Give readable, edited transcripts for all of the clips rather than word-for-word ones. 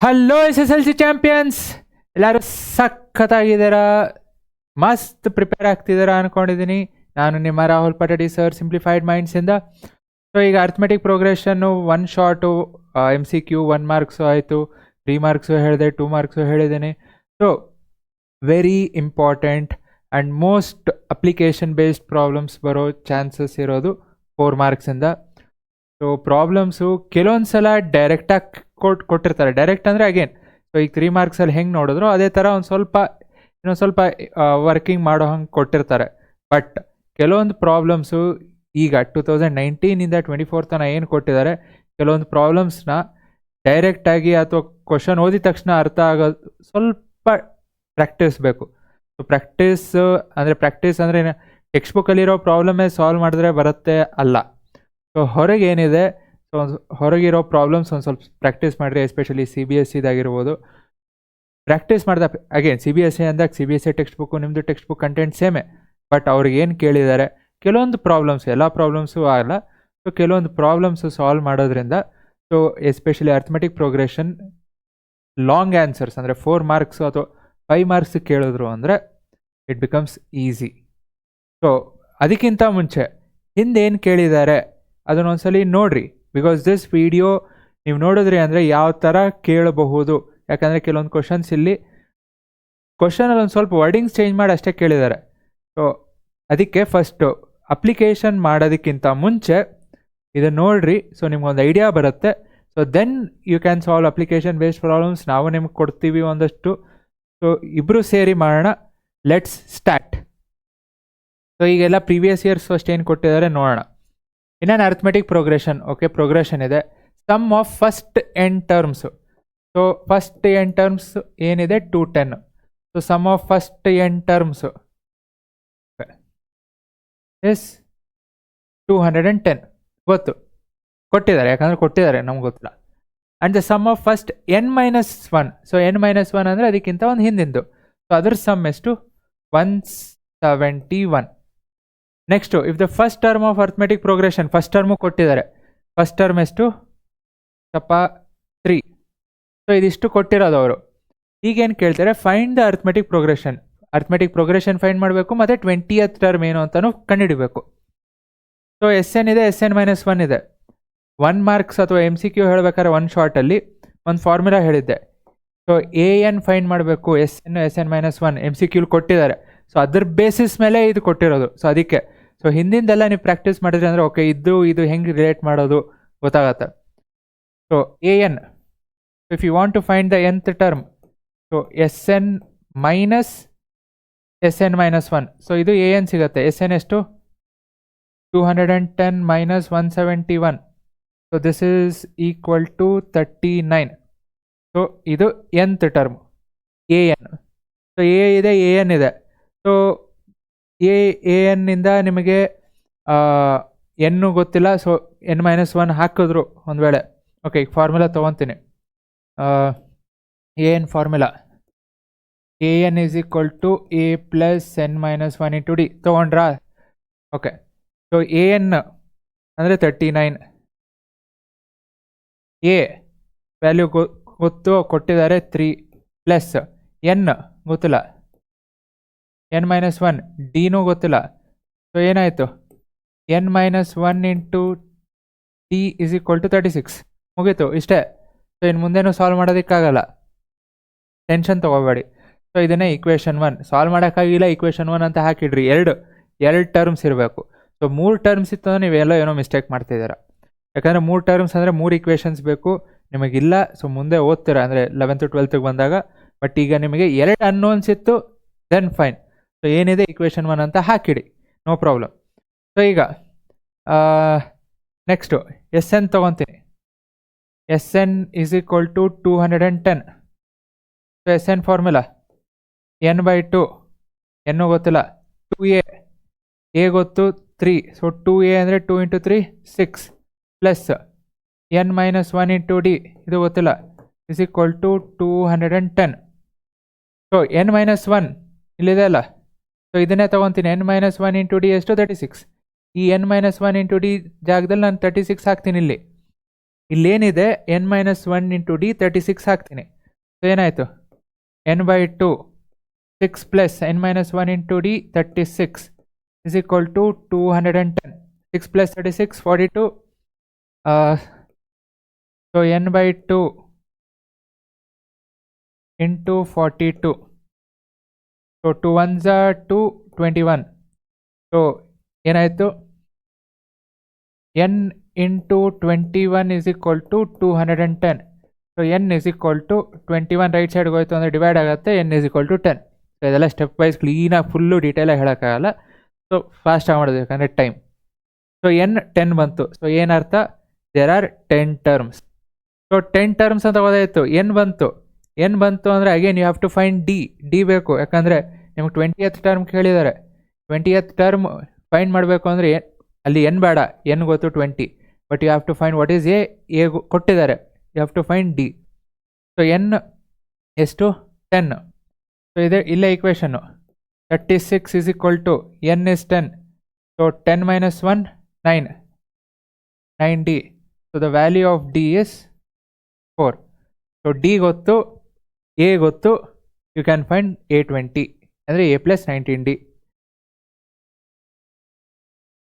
Hello S S L C champions, ಎಲ್ಲರೂ ಸಖತ್ತಾಗಿದ್ದೀರಾ, ಮಸ್ತ್ ಪ್ರಿಪೇರ್ ಆಗ್ತಿದ್ದೀರಾ ಅನ್ಕೊಂಡಿದ್ದೀನಿ. ನಾನು ನಿಮ್ಮ ರಾಹುಲ್ ಪಟಡಿ ಸರ್, ಸಿಂಪ್ಲಿಫೈಡ್ ಮೈಂಡ್ಸಿಂದ. ಸೊ ಈಗ ಅರ್ಥಮೆಟಿಕ್ ಪ್ರೋಗ್ರೆಷನ್ನು ಒನ್ ಶಾರ್ಟು, MCQ 1 ಮಾರ್ಕ್ಸು ಆಯಿತು, 3 ಮಾರ್ಕ್ಸು ಹೇಳಿದೆ, 2 ಮಾರ್ಕ್ಸು ಹೇಳಿದ್ದೀನಿ. So very important and most application based problems ಬರೋ ಚಾನ್ಸಸ್ ಇರೋದು 4 ಮಾರ್ಕ್ಸಿಂದ. ಸೊ ಪ್ರಾಬ್ಲಮ್ಸು ಕೆಲವೊಂದು ಸಲ ಡೈರೆಕ್ಟಾಗಿ ಕೊಟ್ಟಿರ್ತಾರೆ. ಡೈರೆಕ್ಟ್ ಅಂದರೆ ಅಗೇನ್, ಸೊ ಈಗ 3 ಮಾರ್ಕ್ಸಲ್ಲಿ ಹೆಂಗೆ ನೋಡಿದ್ರು ಅದೇ ಥರ ಇನ್ನೊಂದು ಸ್ವಲ್ಪ ವರ್ಕಿಂಗ್ ಮಾಡೋ ಹಂಗೆ ಕೊಟ್ಟಿರ್ತಾರೆ. ಬಟ್ ಕೆಲವೊಂದು ಪ್ರಾಬ್ಲಮ್ಸು ಈಗ 2019ಇಂದ 24 ತನಕ ಏನು ಕೊಟ್ಟಿದ್ದಾರೆ, ಕೆಲವೊಂದು ಪ್ರಾಬ್ಲಮ್ಸ್ನ ಡೈರೆಕ್ಟಾಗಿ ಅಥವಾ ಕ್ವಶನ್ ಓದಿದ ತಕ್ಷಣ ಅರ್ಥ ಆಗೋದು ಸ್ವಲ್ಪ ಪ್ರಾಕ್ಟೀಸ್ ಬೇಕು. ಸೊ ಪ್ರಾಕ್ಟೀಸ್ ಅಂದರೆ ಟೆಕ್ಸ್ಟ್ ಬುಕ್ಕಲ್ಲಿರೋ ಪ್ರಾಬ್ಲಮೇ ಸಾಲ್ವ್ ಮಾಡಿದ್ರೆ ಬರುತ್ತೆ ಅಲ್ಲ. ಸೊ ಹೊರಗೇನಿದೆ, ಸೊ ಹೊರಗಿರೋ ಪ್ರಾಬ್ಲಮ್ಸ್ ಒಂದು ಸ್ವಲ್ಪ ಪ್ರಾಕ್ಟೀಸ್ ಮಾಡಿರಿ. ಎಸ್ಪೆಷಲಿ CBSEದಾಗಿರ್ಬೋದು. ಪ್ರಾಕ್ಟೀಸ್ ಮಾಡಿದ ಅಗೇನ್ CBSE ಅಂದಾಗ CBSE ಟೆಕ್ಸ್ಟ್ ಬುಕ್ಕು ನಿಮ್ಮದು ಟೆಕ್ಸ್ಟ್ ಬುಕ್ ಕಂಟೆಂಟ್ ಸೇಮೇ. ಬಟ್ ಅವ್ರಿಗೆ ಏನು ಕೇಳಿದ್ದಾರೆ, ಕೆಲವೊಂದು ಪ್ರಾಬ್ಲಮ್ಸ್, ಎಲ್ಲ ಪ್ರಾಬ್ಲಮ್ಸು ಆಗಲ್ಲ, ಸೊ ಕೆಲವೊಂದು ಪ್ರಾಬ್ಲಮ್ಸು ಸಾಲ್ವ್ ಮಾಡೋದ್ರಿಂದ, so especially arithmetic progression long answers ಅಂದರೆ 4 ಮಾರ್ಕ್ಸು ಅಥವಾ 5 ಮಾರ್ಕ್ಸ್ ಕೇಳಿದ್ರು ಅಂದರೆ ಇಟ್ ಬಿಕಮ್ಸ್ ಈಸಿ. ಸೊ ಅದಕ್ಕಿಂತ ಮುಂಚೆ ಹಿಂದೇನು ಕೇಳಿದ್ದಾರೆ ಅದನ್ನೊಂದ್ಸಲಿ ನೋಡ್ರಿ. ಬಿಕಾಸ್ ದಿಸ್ ವಿಡಿಯೋ ನೀವು ನೋಡಿದ್ರಿ ಅಂದರೆ ಯಾವ ಥರ ಕೇಳಬಹುದು. ಯಾಕಂದರೆ ಕೆಲವೊಂದು ಕ್ವಶನಲ್ಲಿ ಒಂದು ಸ್ವಲ್ಪ ವರ್ಡಿಂಗ್ಸ್ ಚೇಂಜ್ ಮಾಡಿ ಅಷ್ಟೇ ಕೇಳಿದ್ದಾರೆ. ಸೊ ಅದಕ್ಕೆ ಫಸ್ಟು ಅಪ್ಲಿಕೇಶನ್ ಮಾಡೋದಕ್ಕಿಂತ ಮುಂಚೆ ಇದನ್ನು ನೋಡ್ರಿ. ಸೊ ನಿಮ್ಗೊಂದು ಐಡಿಯಾ ಬರುತ್ತೆ. So then you can solve application based problems. ನಾವು ನಿಮ್ಗೆ ಕೊಡ್ತೀವಿ ಒಂದಷ್ಟು. ಸೊ ಇಬ್ಬರು ಸೇರಿ ಮಾಡೋಣ. Let's start. ಸೊ ಈಗೆಲ್ಲ ಪ್ರೀವಿಯಸ್ ಇಯರ್ಸ್ ಫಸ್ಟ್ ಏನು ಕೊಟ್ಟಿದ್ದಾರೆ ನೋಡೋಣ. ಇನ್ನೇನು ಅರ್ಥಮೆಟಿಕ್ ಪ್ರೋಗ್ರೆಷನ್, ಓಕೆ, ಪ್ರೋಗ್ರೆಷನ್ ಇದೆ. Sum of first n terms. So first n terms ಏನಿದೆ 210. So sum of first n terms is 210 ಗೊತ್ತು, ಕೊಟ್ಟಿದ್ದಾರೆ, ಯಾಕಂದರೆ ಕೊಟ್ಟಿದ್ದಾರೆ, ನಮ್ಗೆ ಗೊತ್ತಿಲ್ಲ. And the sum of first n-1. So n-1 ಅಂದರೆ ಅದಕ್ಕಿಂತ ಒಂದು ಹಿಂದಿಂದು. ಸೊ ಅದ್ರ ಸಮ್ ಎಷ್ಟು 171. Next, if the first term of arithmetic progression, first term ಕೊಟ್ಟಿದ್ದಾರೆ. ಫಸ್ಟ್ ಟರ್ಮ್ ಎಷ್ಟು 3. ಸೊ ಇದಿಷ್ಟು ಕೊಟ್ಟಿರೋದು ಅವರು. ಈಗೇನು ಕೇಳ್ತಾರೆ, find the arithmetic progression. Arithmetic progression find ಮಾಡಬೇಕು, ಮತ್ತು 20th ಟರ್ಮ್ ಏನು ಅಂತಲೂ ಕಂಡುಹಿಡಬೇಕು. ಸೊ SN ಇದೆ, SN-1 ಇದೆ. 1 ಮಾರ್ಕ್ಸ್ ಅಥವಾ MCQ ಹೇಳಬೇಕಾದ್ರೆ ಒಂದು ಶಾರ್ಟಲ್ಲಿ ಒಂದು ಫಾರ್ಮುಲಾ ಹೇಳಿದ್ದೆ. ಸೊ AN ಫೈಂಡ್ ಮಾಡಬೇಕು, SN-1 MCQ ಕೊಟ್ಟಿದ್ದಾರೆ. ಸೊ ಅದ್ರ ಬೇಸಿಸ್ ಮೇಲೆ ಇದು ಕೊಟ್ಟಿರೋದು. ಸೊ ಅದಕ್ಕೆ ಸೊ ಹಿಂದಿಂದೆಲ್ಲ ನೀವು ಪ್ರಾಕ್ಟೀಸ್ ಮಾಡಿದ್ರಿ ಅಂದರೆ ಓಕೆ, ಇದು ಹೆಂಗೆ ರಿಲೇಟ್ ಮಾಡೋದು ಗೊತ್ತಾಗತ್ತೆ. So AN, if you want to find the nth term, so SN-1. So ಇದು AN ಸಿಗುತ್ತೆ. SN ಎಷ್ಟು 210 minus 171. So this is equal to 39. So ಇದು nth term AN. So A ಇದೆ, AN ಇದೆ. ಸೊ AN-ಇಂದ ನಿಮಗೆ ಎನ್ನು ಗೊತ್ತಿಲ್ಲ. ಸೊ n-1 ಹಾಕಿದ್ರು ಒಂದು ವೇಳೆ. ಓಕೆ, ಈಗ ಫಾರ್ಮುಲಾ ತೊಗೊತೀನಿ. AN formula, AN is equal to A plus n-1 into D ತೊಗೊಂಡ್ರಾ? ಓಕೆ, ಸೊ AN ಅಂದರೆ 39. A ವ್ಯಾಲ್ಯೂ ಗೊತ್ತು, ಕೊಟ್ಟಿದ್ದಾರೆ 3 ಪ್ಲಸ್ n ಗೊತ್ತಿಲ್ಲ, n-1 ಡಿನೂ ಗೊತ್ತಿಲ್ಲ. ಸೊ ಏನಾಯಿತು, n-1 into D is equal to 36. ಮುಗೀತು, ಇಷ್ಟೇ. ಸೊ ಇನ್ನು ಮುಂದೇನು ಸಾಲ್ವ್ ಮಾಡೋದಕ್ಕಾಗಲ್ಲ, ಟೆನ್ಷನ್ ತೊಗೋಬೇಡಿ. ಸೊ ಇದನ್ನೇ ಇಕ್ವೇಷನ್ 1. ಸಾಲ್ವ್ ಮಾಡೋಕ್ಕಾಗಿಲ್ಲ, ಇಕ್ವೇಷನ್ 1 ಅಂತ ಹಾಕಿಡ್ರಿ. ಎರಡು ಟರ್ಮ್ಸ್ ಇರಬೇಕು. ಸೊ 3 ಟರ್ಮ್ಸ್ ಇತ್ತು ಅಂದರೆ ನೀವೆಲ್ಲ ಏನೋ ಮಿಸ್ಟೇಕ್ ಮಾಡ್ತಿದ್ದೀರಾ. ಯಾಕಂದರೆ 3 ಟರ್ಮ್ಸ್ ಅಂದರೆ 3 ಇಕ್ವೇಷನ್ಸ್ ಬೇಕು ನಿಮಗಿಲ್ಲ. ಸೊ ಮುಂದೆ ಓದ್ತೀರಾ ಅಂದರೆ 11th 12th ಬಂದಾಗ. ಬಟ್ ಈಗ ನಿಮಗೆ 2 ಅನ್ನೋನ್ಸ್ ಇತ್ತು, ದೆನ್ ಫೈನ್. ಸೊ ಏನಿದೆ ಇಕ್ವೇಷನ್ 1 ಅಂತ ಹಾಕಿಡಿ, ನೋ ಪ್ರಾಬ್ಲಮ್. ಸೊ ಈಗ ನೆಕ್ಸ್ಟು SN ತೊಗೊತೀನಿ. SN is equal to 210. So SN formula n/2. ಎನ್ನು ಗೊತ್ತಿಲ್ಲ, 2A. A ಗೊತ್ತು 3. ಸೊ 2A ಅಂದರೆ 2 into 3 6 plus n-1 into D ಇದು ಗೊತ್ತಿಲ್ಲ, is equal to 210. So n-1 ಇಲ್ಲಿದೆ ಅಲ್ಲ, ಸೊ ಇದನ್ನೇ ತೊಗೊತೀನಿ. n-1 ಇಂಟು D ಎಷ್ಟು 36. ಈ n-1 ಇಂಟು D ಜಾಗದಲ್ಲಿ ನಾನು 36 ಹಾಕ್ತೀನಿ ಇಲ್ಲಿ. ಇಲ್ಲೇನಿದೆ n-1 ಇಂಟು ಡಿ 36 ಹಾಕ್ತೀನಿ. ಸೊ ಏನಾಯಿತು n/2 6 plus n-1 into D 36 is equal to 210. 6 plus 36 42. So n/2 into 42. So 2 ones are 2, 21. So ಏನಾಯಿತು n into 21 is equal to 210. So n is equal to 21 right ಸೈಡ್ಗೆ ಹೋಯ್ತು ಅಂದರೆ divide ಆಗುತ್ತೆ, n is equal to 10. So ಇದೆಲ್ಲ step wise ಕ್ಲೀನಾಗಿ full ಡೀಟೇಲಾಗಿ ಹೇಳೋಕ್ಕಾಗಲ್ಲ. So ಫಾಸ್ಟಾಗಿ ಮಾಡೋದು ಯಾಕಂದರೆ ಟೈಮ್. ಸೊ n 10 ಬಂತು. ಸೊ ಏನರ್ಥ there are 10 terms. So 10 terms ಅಂತ ಗೊತ್ತಾಯಿತು. n ಬಂತು ಅಂದರೆ again you have to find D ಬೇಕು, ಯಾಕಂದರೆ ನಿಮ್ಗೆ 20th ಟರ್ಮ್ ಕೇಳಿದ್ದಾರೆ. 20th ಟರ್ಮ್ ಫೈಂಡ್ ಮಾಡಬೇಕು ಅಂದರೆ ಅಲ್ಲಿ n ಬೇಡ, n ಗೊತ್ತು 20, but you have to find what is A ಕೊಟ್ಟಿದ್ದಾರೆ, you have to find D. So n ಎಷ್ಟು 10. ಸೊ ಇದೆ ಇಲ್ಲೇ ಈಕ್ವೇಷನ್ನು 36 is equal to n is 10. So 10 minus 1 9d. So the value of d is 4. So d ಗೊತ್ತು, a ಗೊತ್ತು, you can find a20 ಅಂದರೆ a plus 19d.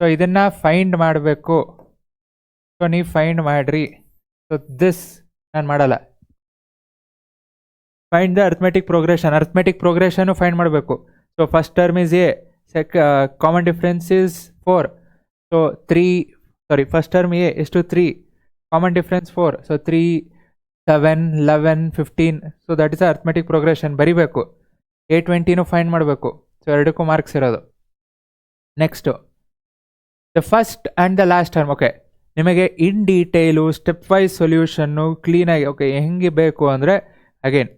So ಇದನ್ನು find ಮಾಡಬೇಕು. So ನೀವು find ಮಾಡಿರಿ. ಸೊ ದಿಸ್ ನಾನು ಮಾಡಲ್ಲ. ಫೈಂಡ್ ದ ಅರ್ಥಮೆಟಿಕ್ ಪ್ರೋಗ್ರೆಷನ್ನು ಫೈಂಡ್ ಮಾಡಬೇಕು. So first term is a, common difference is 4. So first term a is to 3, common difference 4. So 3, 7, 11, 15. So that is arithmetic progression. ಬರಿಬೇಕು. a20 find ಮಾಡಬೇಕು. So ಎರಡಕ್ಕೂ marks ಇರೋದು. Next the first and the last term. Okay, ನಿಮಗೆ ಇನ್ detail step wise ಸೊಲ್ಯೂಷನ್ನು ಕ್ಲೀನಾಗಿ okay ಹೆಂಗೆ ಬೇಕು ಅಂದರೆ again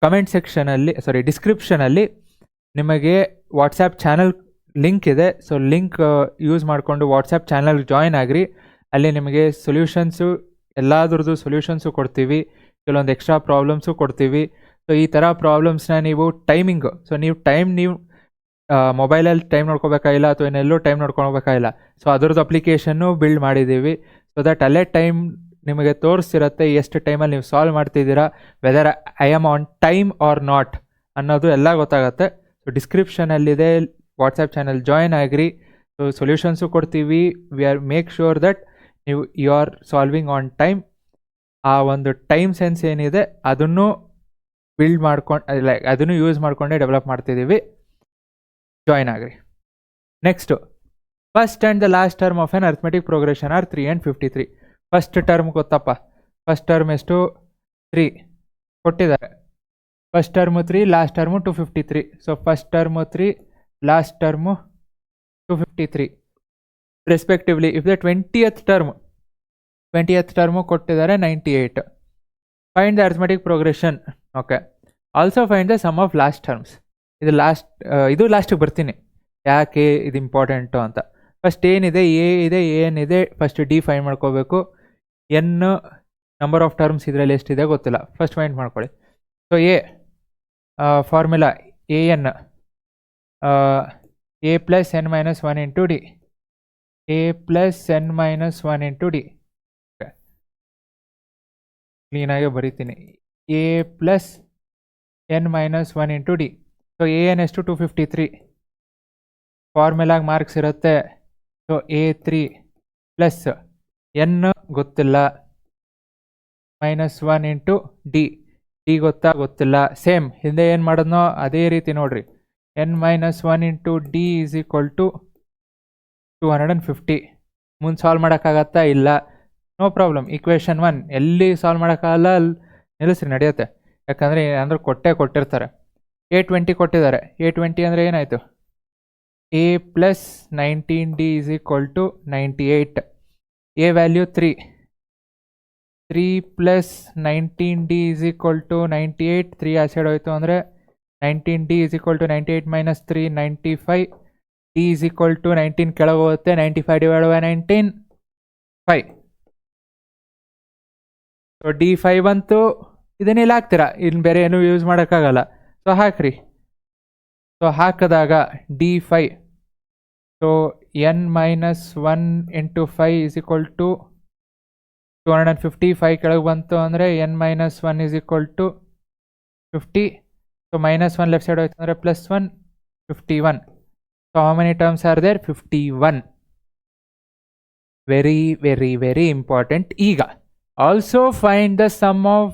comment ಸೆಕ್ಷನಲ್ಲಿ ಡಿಸ್ಕ್ರಿಪ್ಷನಲ್ಲಿ ನಿಮಗೆ ವಾಟ್ಸಪ್ ಚಾನಲ್ ಲಿಂಕ್ ಇದೆ. ಸೊ ಲಿಂಕ್ ಯೂಸ್ ಮಾಡಿಕೊಂಡು ವಾಟ್ಸಪ್ ಚಾನಲ್ ಜಾಯ್ನ್ ಆಗಿರಿ. ಅಲ್ಲಿ ನಿಮಗೆ ಸೊಲ್ಯೂಷನ್ಸು ಎಲ್ಲದ್ರದ್ದು ಸೊಲ್ಯೂಷನ್ಸು ಕೊಡ್ತೀವಿ, ಕೆಲವೊಂದು ಎಕ್ಸ್ಟ್ರಾ ಪ್ರಾಬ್ಲಮ್ಸು ಕೊಡ್ತೀವಿ. ಸೊ ಈ ಥರ ಪ್ರಾಬ್ಲಮ್ಸ್ನ ನೀವು ಟೈಮಿಂಗು, ಸೊ ನೀವು ಮೊಬೈಲಲ್ಲಿ ಟೈಮ್ ನೋಡ್ಕೋಬೇಕಾಗಿಲ್ಲ ಅಥವಾ ಇನ್ನೆಲ್ಲೂ ಟೈಮ್ ನೋಡ್ಕೊಳ್ಬೇಕಾಗಿಲ್ಲ. ಸೊ ಅದರದ್ದು ಅಪ್ಲಿಕೇಶನ್ನು ಬಿಲ್ಡ್ ಮಾಡಿದ್ದೀವಿ. ಸೊ ದಟ್ ಅಲ್ಲೇ ಟೈಮ್ ನಿಮಗೆ ತೋರಿಸ್ತಿರತ್ತೆ ಎಷ್ಟು ಟೈಮಲ್ಲಿ ನೀವು ಸಾಲ್ವ್ ಮಾಡ್ತಿದ್ದೀರಾ, whether I am on time or not ಅನ್ನೋದು ಎಲ್ಲ ಗೊತ್ತಾಗತ್ತೆ. ಸೊ ಡಿಸ್ಕ್ರಿಪ್ಷನಲ್ಲಿದೆ, ವಾಟ್ಸಪ್ ಚಾನಲ್ ಜಾಯ್ನ್ ಆಗಿರಿ. ಸೊ ಸೊಲ್ಯೂಷನ್ಸು ಕೊಡ್ತೀವಿ. We are make sure that you are solving on time. ಆ ಒಂದು ಟೈಮ್ ಸೆನ್ಸ್ ಏನಿದೆ ಅದನ್ನು ಬಿಲ್ಡ್ ಮಾಡ್ಕೊಂಡು ಅದನ್ನು ಯೂಸ್ ಮಾಡಿಕೊಂಡೇ ಡೆವಲಪ್ ಮಾಡ್ತಿದ್ದೀವಿ. ಜಾಯ್ನ್ ಆಗಿರಿ. Next first and the last term of an arithmetic progression are 3 and 53. First term ಗೊತ್ತಪ್ಪ, ಫಸ್ಟ್ ಟರ್ಮ್ ಎಷ್ಟು 3 ಕೊಟ್ಟಿದ್ದಾರೆ. First term 3, last term 253. So first term 3, last term 253 respectively. If the 20th term ಕೊಟ್ಟಿದ್ದಾರೆ 98. Find the arithmetic progression. Okay, also find the sum of last terms. ಇದು ಲಾಸ್ಟಿಗೆ ಬರ್ತೀನಿ ಯಾಕೆ ಇದು important ಅಂತ. ಫಸ್ಟ್ ಏನಿದೆ ಏನಿದೆ ಫಸ್ಟ್ ಡಿ ಫೈಂಡ್ ಮಾಡ್ಕೋಬೇಕು. ಎನ್ ನಂಬರ್ ಆಫ್ ಟರ್ಮ್ಸ್ ಇದರಲ್ಲಿ ಎಷ್ಟಿದೆ ಗೊತ್ತಿಲ್ಲ, ಫಸ್ಟ್ ಫೈಂಡ್ ಮಾಡ್ಕೊಳ್ಳಿ. So formula an a plus n minus 1 into d, a plus n minus 1 into d. ಕ್ಲೀನಾಗಿ ಬರೀತೀನಿ, a plus n minus 1 into d. So an ಎಷ್ಟು 253. ಫಾರ್ಮುಲಾಗೆ marks ಇರುತ್ತೆ. So a3 plus n ಗೊತ್ತಿಲ್ಲ -1 into D ಗೊತ್ತಿಲ್ಲ. Same ಹಿಂದೆ ಏನು ಮಾಡೋದ್ನೋ ಅದೇ ರೀತಿ ನೋಡ್ರಿ. n-1 into D is equal to 250. ಮುಂದೆ ಸಾಲ್ವ್ ಮಾಡೋಕ್ಕಾಗತ್ತಾ? ಇಲ್ಲ, ನೋ ಪ್ರಾಬ್ಲಮ್. ಈಕ್ವೇಷನ್ 1 ಎಲ್ಲಿ ಸಾಲ್ವ್ ಮಾಡೋಕ್ಕಾಗಲ್ಲ ಅಲ್ಲಿ ನಿಲ್ಲಿಸ್ರಿ, ನಡೆಯುತ್ತೆ. ಯಾಕಂದರೆ ಅಂದರೆ ಕೊಟ್ಟಿರ್ತಾರೆ. a20 ಕೊಟ್ಟಿದ್ದಾರೆ. a20 ಅಂದರೆ ಏನಾಯಿತು? a plus 19d is equal to 98. a value 3 plus 19d is equal to 98. 3 ಆ ಸೈಡ್ ಹೋಯಿತು ಅಂದರೆ 19d is equal to 98 minus 3 95. d is equal to 19 ಕೆಳಗೆ ಹೋಗುತ್ತೆ. 95 ಡಿವೈಡ್ ಬೈ 19 5. ಸೊ d5 ಅಂತೂ ಇದನ್ನೆಲ್ಲ ಹಾಕ್ತೀರಾ, ಇನ್ನು ಬೇರೆ ಏನೂ ಯೂಸ್ ಮಾಡೋಕ್ಕಾಗಲ್ಲ. ಸೊ ಹಾಕ್ರಿ. ಸೊ ಹಾಕಿದಾಗ d5, so n-1 into 5 is equal to 250, 5 ಕೆಳಗೆ ಬಂತು ಅಂದರೆ n-1 is equal to 50. So -1 left side ಹೋಯ್ತು ಅಂದರೆ +1, 51. So how many terms are there? 51. Very, very, very important. ಈಗ also find the sum of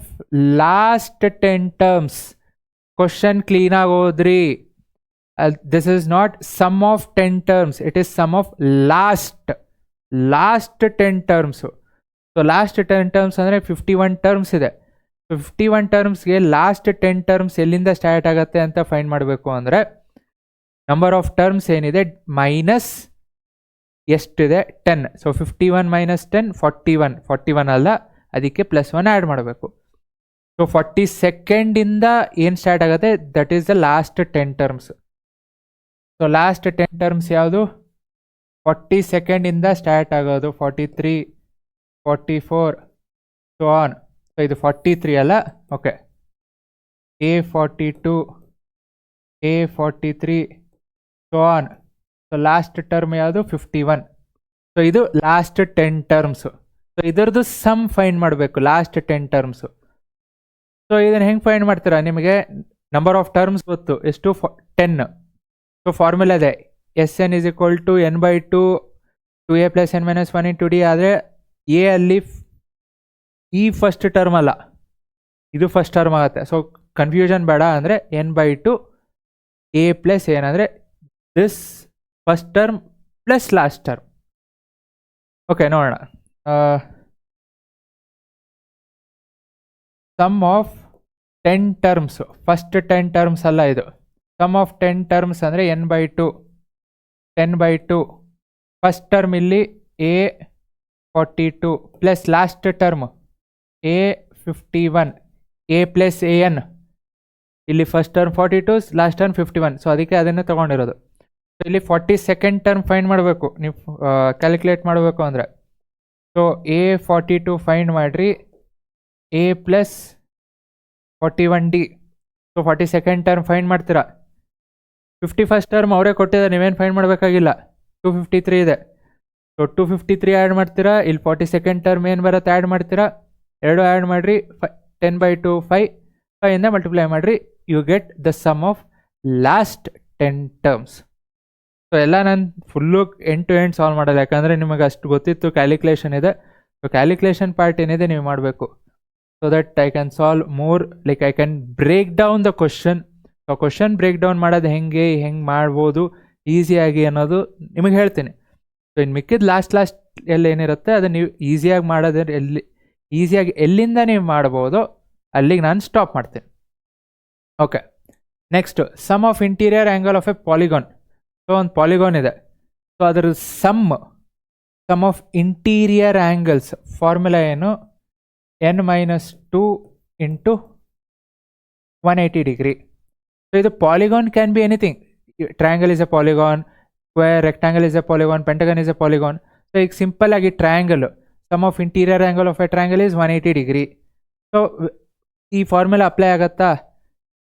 last 10 terms. Question clean ಆಗಿ ಓದ್ರಿ. This is not sum of 10 terms. It is sum of last 10 terms. So last 10 terms ಅಂದರೆ 51 terms ಇದೆ. 51 ಟರ್ಮ್ಸ್ಗೆ last 10 terms ಎಲ್ಲಿಂದ start ಆಗುತ್ತೆ ಅಂತ find ಮಾಡಬೇಕು ಅಂದರೆ ನಂಬರ್ ಆಫ್ ಟರ್ಮ್ಸ್ ಏನಿದೆ ಮೈನಸ್ ಎಷ್ಟಿದೆ 10. ಸೊ 51 ಮೈನಸ್ 10 41 ಅಲ್ಲ, ಅದಕ್ಕೆ +1 ಆ್ಯಡ್ ಮಾಡಬೇಕು. ಸೊ 42ಇಂದ ಏನು ಸ್ಟಾರ್ಟ್ ಆಗುತ್ತೆ, that is the last 10 terms. So last 10 terms ಯಾವುದು? 42ಇಂದ ಸ್ಟಾರ್ಟ್ ಆಗೋದು. 43, 44 ಸೊ ಆನ್. ಸೊ ಇದು 43 ಅಲ್ಲ, okay. A42, A43 so on. So last term ಯಾವುದು? 51. ಸೊ ಇದು ಲಾಸ್ಟ್ 10 ಟರ್ಮ್ಸು. ಸೊ ಇದರದ್ದು ಸಮ್ ಫೈಂಡ್ ಮಾಡಬೇಕು, ಲಾಸ್ಟ್ 10 ಟರ್ಮ್ಸು. ಸೊ ಇದನ್ನು ಹೆಂಗೆ ಫೈಂಡ್ ಮಾಡ್ತೀರಾ? ನಿಮಗೆ ನಂಬರ್ ಆಫ್ ಟರ್ಮ್ಸ್ ಗೊತ್ತು, ಎಷ್ಟು? 10. ಸೊ ಫಾರ್ಮುಲಾ ಇದೆ, Sn is equal to n/2 2a + n - 1 × d. ಆದರೆ ಎ ಅಲ್ಲಿ ಈ ಫಸ್ಟ್ ಟರ್ಮ್ ಅಲ್ಲ, ಇದು ಫಸ್ಟ್ ಟರ್ಮ್ ಆಗುತ್ತೆ. ಸೊ ಕನ್ಫ್ಯೂಷನ್ ಬೇಡ ಅಂದರೆ n/2 a + ಏನಂದರೆ this first term plus last term. Okay, ನೋಡೋಣ. Sum of 10 terms, first 10 terms ಅಲ್ಲ ಇದು. ಸಮ್ ಆಫ್ 10 ಟರ್ಮ್ಸ್ ಅಂದರೆ n/2 10/2. ಫಸ್ಟ್ ಟರ್ಮ್ ಇಲ್ಲಿ A42 plus last term A51 a + an. ಇಲ್ಲಿ first term 42, last term 51. So ಅದಕ್ಕೆ ಅದನ್ನು ತೊಗೊಂಡಿರೋದು. So ಇಲ್ಲಿ 42nd term find ಮಾಡಬೇಕು ನೀವು, ಕ್ಯಾಲ್ಕುಲೇಟ್ ಮಾಡಬೇಕು ಅಂದರೆ. ಸೊ A42 ಫೈಂಡ್ ಮಾಡಿರಿ, A + 41d. So 42nd term find ಮಾಡ್ತೀರಾ. 51st ಟರ್ಮ್ ಅವರೇ ಕೊಟ್ಟಿದ್ದಾರೆ, ನೀವೇನು ಫೈಂಡ್ ಮಾಡಬೇಕಾಗಿಲ್ಲ. 253 ಇದೆ. ಸೊ 253 ಆ್ಯಡ್ ಮಾಡ್ತೀರಾ. ಇಲ್ಲಿ 42nd ಟರ್ಮ್ ಏನು ಬರುತ್ತೆ ಆ್ಯಡ್ ಮಾಡ್ತೀರಾ. 2 ಆ್ಯಡ್ ಮಾಡಿರಿ. 10/2 5 ಇಂದ ಮಲ್ಟಿಪ್ಲೈ ಮಾಡಿರಿ. You get the sum of last 10 terms. So ಎಲ್ಲ ನಾನು full end to end solve ಮಾಡೋದು, ಯಾಕಂದರೆ ನಿಮಗೆ ಅಷ್ಟು ಗೊತ್ತಿತ್ತು. ಕ್ಯಾಲ್ಕುಲೇಷನ್ ಇದೆ. ಸೊ ಕ್ಯಾಲ್ಕುಲೇಷನ್ ಪಾರ್ಟ್ ಏನಿದೆ ನೀವು ಮಾಡಬೇಕು. So that I can solve more, like I can break down the question. So question break down ಮಾಡೋದು ಹೆಂಗೆ ಮಾಡ್ಬೋದು ಈಸಿಯಾಗಿ ಅನ್ನೋದು ನಿಮಗೆ ಹೇಳ್ತೀನಿ. ಸೊ ಇನ್ನು ಮಿಕ್ಕಿದ ಲಾಸ್ಟ್ ಎಲ್ಲಿ ಏನಿರುತ್ತೆ ಅದನ್ನು ನೀವು ಈಸಿಯಾಗಿ ಮಾಡೋದು, ಈಸಿಯಾಗಿ ಎಲ್ಲಿಂದ ನೀವು ಮಾಡ್ಬೋದು ಅಲ್ಲಿಗೆ ನಾನು ಸ್ಟಾಪ್ ಮಾಡ್ತೀನಿ. Okay, next sum of interior angle of a polygon. So ಒಂದು ಪಾಲಿಗಾನ್ ಇದೆ. ಸೊ ಅದರ sum of interior angles formula ಏನು? n-2 × 180 degree. ಸೊ ಇದು polygon can be anything. Triangle is a polygon, square, rectangle is a polygon, pentagon is a polygon. So ಈಗ simple ಆಗಿ triangle, sum of interior angle of a triangle is 180 degree. So ಈ formula apply ಆಗುತ್ತಾ?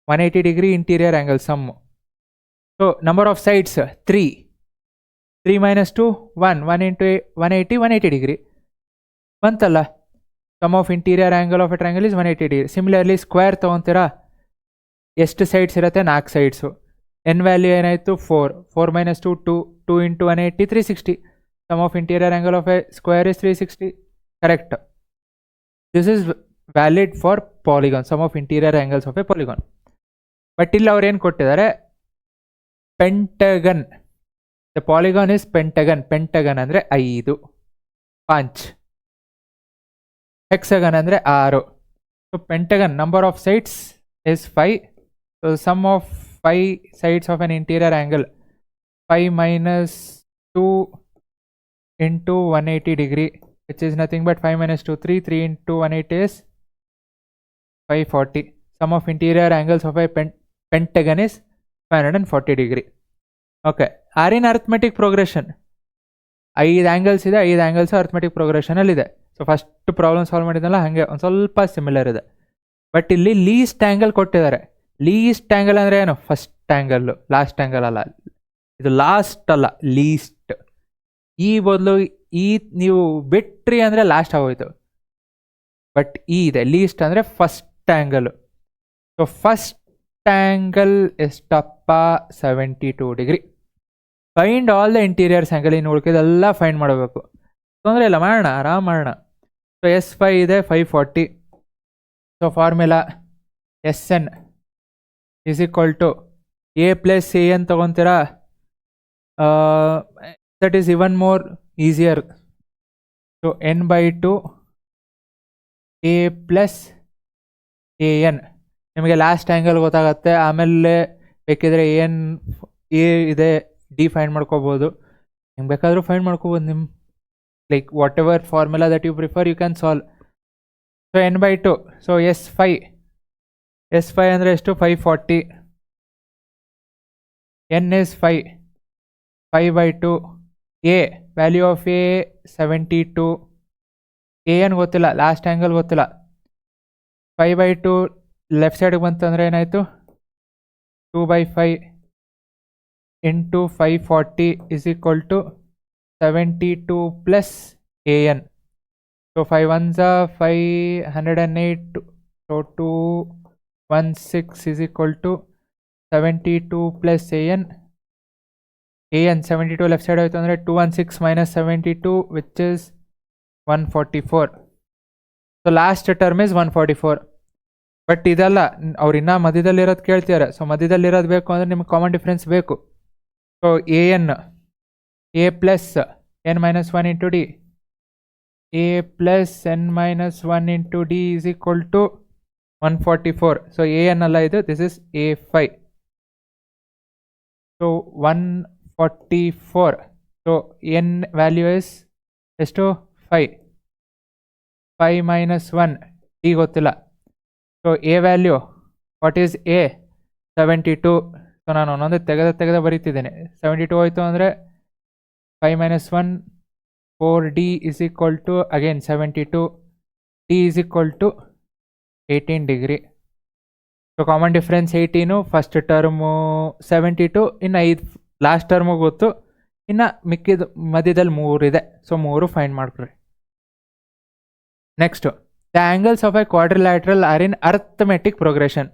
180 degree interior angle sum. So number of sides 3 - 2 1 1 × 180 degree ಬಂತಲ್ಲ. Sum of interior angle of a triangle is 180 degree. Similarly square ತೊಗೊತೀರಾ, ಎಷ್ಟು sides ಇರುತ್ತೆ? 4 sides. n value ಏನಾಯಿತು? 4 - 2 2 × 180 360. Sum of interior angle of a square is 360. Correct. This is valid for polygon, sum of interior angles of a polygon. But ಇಲ್ಲಿ ಅವ್ರು ಏನು ಕೊಟ್ಟಿದ್ದಾರೆ? Pentagon. The polygon is pentagon. Pentagon ಅಂದರೆ 5, 5. Hexagon ಅಂದರೆ 6. So pentagon number of sides is 5. So sum of 5 sides of an interior angle 5 - 2 × 180 degree, which is nothing but 5 - 2 3 3 × 180 is 540. Sum of interior angles of a pentagon is 540 degree. Okay, are in arithmetic progression. 5 angles ಇದೆ, 5 angles arithmetic progression ಅಲ್ಲಿ ಇದೆ. So first problem solve ಮಾಡಿದ್ನಲ್ಲ ಹಾಗೆ ಒಂದು ಸ್ವಲ್ಪ similar ಇದೆ. But ಇಲ್ಲಿ list angle ಕೊಟ್ಟಿದ್ದಾರೆ. ಲೀಸ್ಟ್ ಆ್ಯಂಗಲ್ ಅಂದರೆ ಏನು? ಫಸ್ಟ್ ಆ್ಯಂಗಲ್ಲು, ಲಾಸ್ಟ್ ಆ್ಯಂಗಲ್ ಅಲ್ಲ. ಇದು ಲಾಸ್ಟ್ ಅಲ್ಲ, ಲೀಸ್ಟ್. ಈ ಬದಲು ಈ ನೀವು ಬಿಟ್ರಿ ಅಂದರೆ ಲಾಸ್ಟ್ ಆಗೋಯ್ತು. ಬಟ್ ಇ ಇದೆ, ಲೀಸ್ಟ್ ಅಂದರೆ first angle. So first angle ಎಷ್ಟಪ್ಪ? 72 degree. Find all the interiors angle. ಇನ್ನು ಉಳ್ಕಿದೆಲ್ಲ ಫೈಂಡ್ ಮಾಡಬೇಕು, ತೊಂದರೆ ಇಲ್ಲ, ಮಾಡೋಣ, ಆರಾಮ್ ಮಾಡೋಣ. ಸೊ S5 ಇದೆ 540. So formula SN is equal to A plus AN ತೊಗೊತೀರಾ, that is even more easier. So N/2 A plus AN. ನಿಮಗೆ ಲಾಸ್ಟ್ ಆ್ಯಂಗಲ್ ಗೊತ್ತಾಗತ್ತೆ. ಆಮೇಲೆ ಬೇಕಿದ್ರೆ AN A ಇದೆ, ಡಿ ಫೈಂಡ್ ಮಾಡ್ಕೋಬೋದು, ನಿಮ್ಗೆ ಬೇಕಾದರೂ ಫೈಂಡ್ ಮಾಡ್ಕೋಬೋದು. ನಿಮ್ಮ like whatever formula that you prefer you can solve. So N/2. So S5 ಅಂದರೆ ಎಷ್ಟು? 540. N is 5. 5/2. A value of A 72. AN ಗೊತ್ತಿಲ್ಲ, ಲಾಸ್ಟ್ ಆ್ಯಂಗಲ್ ಗೊತ್ತಿಲ್ಲ. 5/2 ಲೆಫ್ಟ್ ಸೈಡ್ಗೆ ಬಂತಂದರೆ ಏನಾಯಿತು? 2/5 into 540 is equal to 72 plus AN. So 5 1s 508. So 216 is equal to 72 plus AN. 72 left side ಆಯಿತು ಅಂದರೆ 216 minus 72 which is 144. So last term is 144. But ಇದೆಲ್ಲ ಅವ್ರು ಇನ್ನೂ ಮಧ್ಯದಲ್ಲಿರೋದು ಕೇಳ್ತಿದ್ದಾರೆ. ಸೊ ಮಧ್ಯದಲ್ಲಿರೋದು ಬೇಕು ಅಂದರೆ ನಿಮ್ಗೆ ಕಾಮನ್ ಡಿಫ್ರೆನ್ಸ್ ಬೇಕು. So AN A plus N minus 1 into D, A plus N minus 1 into D is equal to 144. So AN ಅಲ್ಲ ಇದು, this is A5. So 144. So N value is ಎಷ್ಟು? 5. 5 ಮೈನಸ್ 1, ಡಿ ಗೊತ್ತಿಲ್ಲ. So A value what is A? 72. So ನಾನು ಒಂದೊಂದೇ ತೆಗೆದ ಬರೀತಿದ್ದೇನೆ. 72 ಹೋಯಿತು ಅಂದರೆ 5 minus 1 4D is equal to again 72. D is equal to 18 degree. So common difference 18, first term 72, ಇನ್ನು 5 last term ಗೊತ್ತು, ಇನ್ನು ಮಿಕ್ಕಿದ ಮಧ್ಯದಲ್ಲಿ 3 ಇದೆ. ಸೊ 3 ಫೈಂಡ್ ಮಾಡ್ಕೊಳ್ರಿ. Next, the angles of a quadrilateral are in arithmetic progression.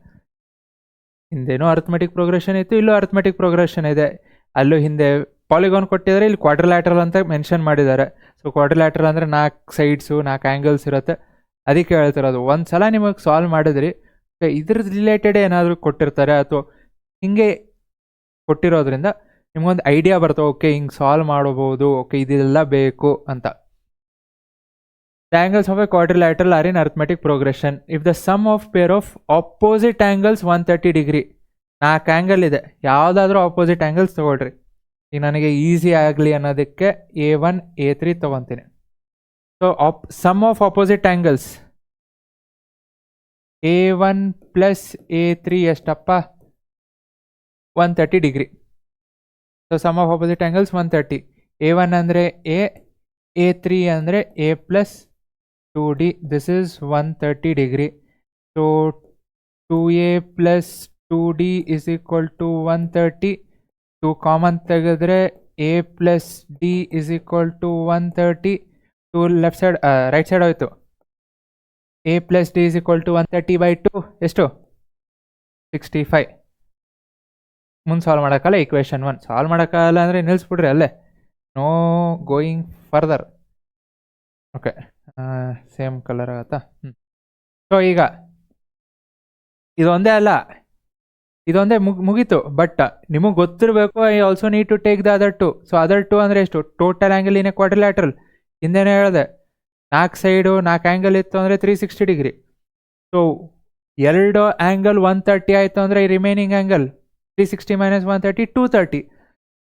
ಹಿಂದೇನೂ ಅರ್ಥಮೆಟಿಕ್ ಪ್ರೋಗ್ರೆಷನ್ ಇತ್ತು, ಇಲ್ಲೂ ಅರ್ಥಮೆಟಿಕ್ ಪ್ರೋಗ್ರೆಷನ್ ಇದೆ. ಅಲ್ಲೂ ಹಿಂದೆ ಪಾಲಿಗಾನ್ ಕೊಟ್ಟಿದ್ದಾರೆ, ಇಲ್ಲಿ ಕ್ವಾಡ್ರಿಲ್ಯಾಟ್ರಲ್ ಅಂತ ಮೆನ್ಷನ್ ಮಾಡಿದ್ದಾರೆ. ಸೊ ಕ್ವಾಡ್ರಿಲ್ಯಾಟ್ರಲ್ ಅಂದರೆ 4 ಸೈಡ್ಸು 4 ಆ್ಯಂಗಲ್ಸ್ ಇರುತ್ತೆ, ಅದಕ್ಕೆ ಹೇಳ್ತಿರೋದು. ಒಂದು ಸಲ ನಿಮಗೆ ಸಾಲ್ವ್ ಮಾಡಿದ್ರಿ, ಇದ್ರದ್ದು ರಿಲೇಟೆಡ್ ಏನಾದರೂ ಕೊಟ್ಟಿರ್ತಾರೆ ಅಥವಾ ಹಿಂಗೆ ಕೊಟ್ಟಿರೋದ್ರಿಂದ ನಿಮಗೊಂದು ಐಡಿಯಾ ಬರ್ತವೆ, ಓಕೆ ಹಿಂಗೆ ಸಾಲ್ವ್ ಮಾಡಬಹುದು, ಓಕೆ ಇದೆಲ್ಲ ಬೇಕು ಅಂತ. The angles of a quadrilateral are in arithmetic progression if the sum of pair of opposite angles 130 degree. 4 angle ಇದೆ, ಯಾವುದಾದ್ರೂ ಆಪೋಸಿಟ್ ಆ್ಯಂಗಲ್ಸ್ ತೊಗೊಳ್ರಿ. ಈಗ ನನಗೆ ಈಸಿ ಆಗಲಿ ಅನ್ನೋದಕ್ಕೆ A1 A3 ತೊಗೊತೀನಿ. So sum of opposite angles A1 plus A3 ಎಷ್ಟಪ್ಪ? 130 degree. So sum of opposite angles 130. A1 ಅಂದರೆ A, A3 ಅಂದರೆ A plus 2D, this is 130 degree. So 2A plus 2D is equal to 130. 2 common ತೆಗೆದ್ರೆ A plus D is equal to 130. 2 left side right side ಹೋಯ್ತು. A plus D is equal to 130/2 ಎಷ್ಟು? 65. ಮುಂದೆ solve ಮಾಡೋಕ್ಕಲ್ಲ, equation 1 solve ಮಾಡೋಕ್ಕಾಗಲ್ಲ ಅಂದರೆ ನಿಲ್ಲಿಸ್ಬಿಡ್ರಿ ಅಲ್ಲೇ, no going further. Okay, same colour ಆಗತ್ತಾ? So ಈಗ ಇದೊಂದೇ ಅಲ್ಲ, ಇದೊಂದೇ ಮುಗೀತು. ಬಟ್ ನಿಮಗೆ ಗೊತ್ತಿರಬೇಕು, I also need to take the other 2. So other 2 ಅಂದರೆ ಎಷ್ಟು? Total angle in a quadrilateral. ಹಿಂದೆನೇ ಹೇಳಿದೆ, 4 ಸೈಡು 4 ಆ್ಯಂಗಲ್ ಇತ್ತು ಅಂದರೆ 360 ಡಿಗ್ರಿ. ಸೊ 2 ಆ್ಯಂಗಲ್ 130 ಆಯಿತು ಅಂದರೆ remaining angle 360 minus 130 230.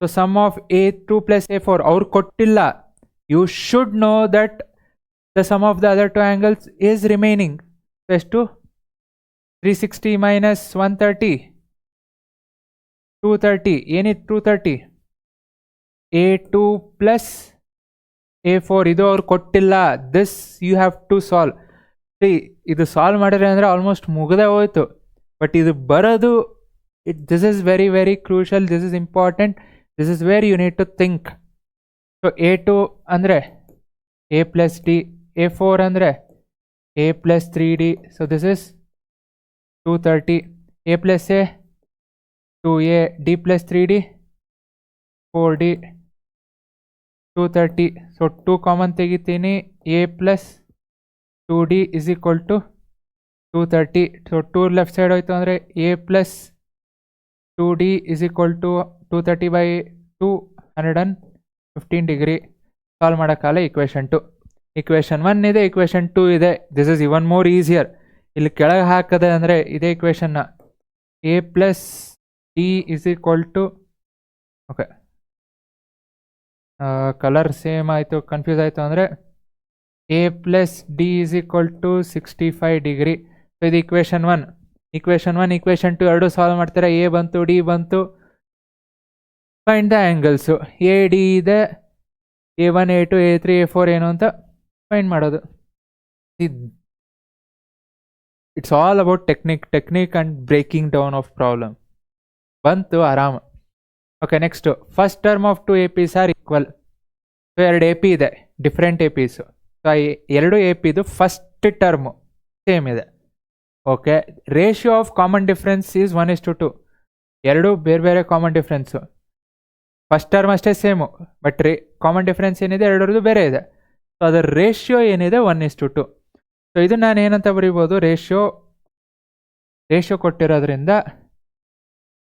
So sum of A2 plus A4 ಅವ್ರು ಕೊಟ್ಟಿಲ್ಲ. You should know that the sum of the other 2 angles is remaining. ಎಷ್ಟು? 360 minus 130 230. ಏನಿತ್ತು 230? A2 plus A4. ಇದು ಅವ್ರು ಕೊಟ್ಟಿಲ್ಲ. This you have to solve. ಇದು ಸಾಲ್ವ್ ಮಾಡಿದ್ರೆ ಅಂದರೆ ಆಲ್ಮೋಸ್ಟ್ ಮುಗದೇ ಹೋಯ್ತು. ಬಟ್ ಇದು ಬರೋದು, this is very very crucial, this is important, this is where you need to think. So A2 ಅಂದರೆ A ಪ್ಲಸ್ D, A4 ಅಂದರೆ a plus 3d, so this is 230, a plus a 2a, d plus 3d 4d 230, so 2 common ತೆಗಿತೀನಿ, a plus 2d is equal to 230, so 2 left side ಹೋಯ್ತು ಅಂದರೆ a plus 2d is equal to 230 by 2, 115 degree. Solve ಮಾಡೋಕ್ಕಲ್ಲ. Equation 2, equation 1 ಇದೆ, equation 2 ಇದೆ. This is even more easier. ಇಲ್ಲಿ ಕೆಳಗೆ ಹಾಕದೆ ಅಂದರೆ ಇದೇ ಇಕ್ವೇಷನ್ನ a plus d is equal to, okay colour same ಆಯಿತು, ಕನ್ಫ್ಯೂಸ್ ಆಯಿತು ಅಂದರೆ a plus d is equal to 65 degree. So ಇದು ಇಕ್ವೇಷನ್ 1. ಇಕ್ವೇಷನ್ 1, ಇಕ್ವೇಷನ್ 2 ಎರಡು ಸಾಲ್ವ್ ಮಾಡ್ತಾರೆ. a ಬಂತು, d ಬಂತು. Find the angles. A D ಇದೆ, a1 a2 a3 a4 ಏನು ಅಂತ ಫೈಂಡ್ ಮಾಡೋದು. It's all about technique and breaking down of problem. ಬಂತು ಆರಾಮ. Okay, next first term of 2 APs are equal. So 2 AP ಇದೆ, different APಸು. ಸೊ ಎರಡು APದು ಫಸ್ಟ್ ಟರ್ಮು ಸೇಮ್ ಇದೆ. Okay, ratio of common difference is 1:2. ಎರಡು ಬೇರೆ ಬೇರೆ ಕಾಮನ್ ಡಿಫ್ರೆನ್ಸು. ಫಸ್ಟ್ ಟರ್ಮ್ ಅಷ್ಟೇ ಸೇಮು, ಬಟ್ ಕಾಮನ್ ಡಿಫ್ರೆನ್ಸ್ ಏನಿದೆ ಎರಡರದ್ದು ಬೇರೆ ಇದೆ. ಸೊ ಅದರ ರೇಷಿಯೋ ಏನಿದೆ 1:2. ಸೊ ಇದು ನಾನು ಏನಂತ ಬರೀಬೋದು, ರೇಷಿಯೋ ಕೊಟ್ಟಿರೋದ್ರಿಂದ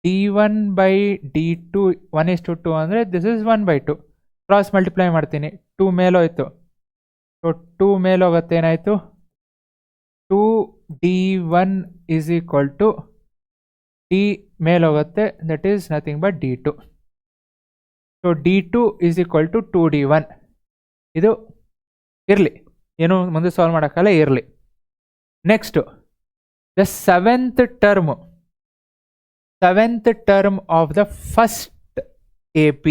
d1/d2 1:2 ಅಂದರೆ ದಿಸ್ ಇಸ್ 1/2. ಕ್ರಾಸ್ ಮಲ್ಟಿಪ್ಲೈ ಮಾಡ್ತೀನಿ, 2 ಮೇಲೋಯ್ತು. ಸೊ 2 ಮೇಲೋಗುತ್ತೆ, ಏನಾಯಿತು 2d1 is equal to d ಮೇಲೋಗುತ್ತೆ, that is nothing but d2. So d2 is equal to 2d1. ಇದು ಇರಲಿ, ಏನು ಮುಂದೆ ಸಾಲ್ವ್ ಮಾಡೋಕ್ಕಲ್ಲ, ಇರಲಿ. Next the seventh term of the first AP.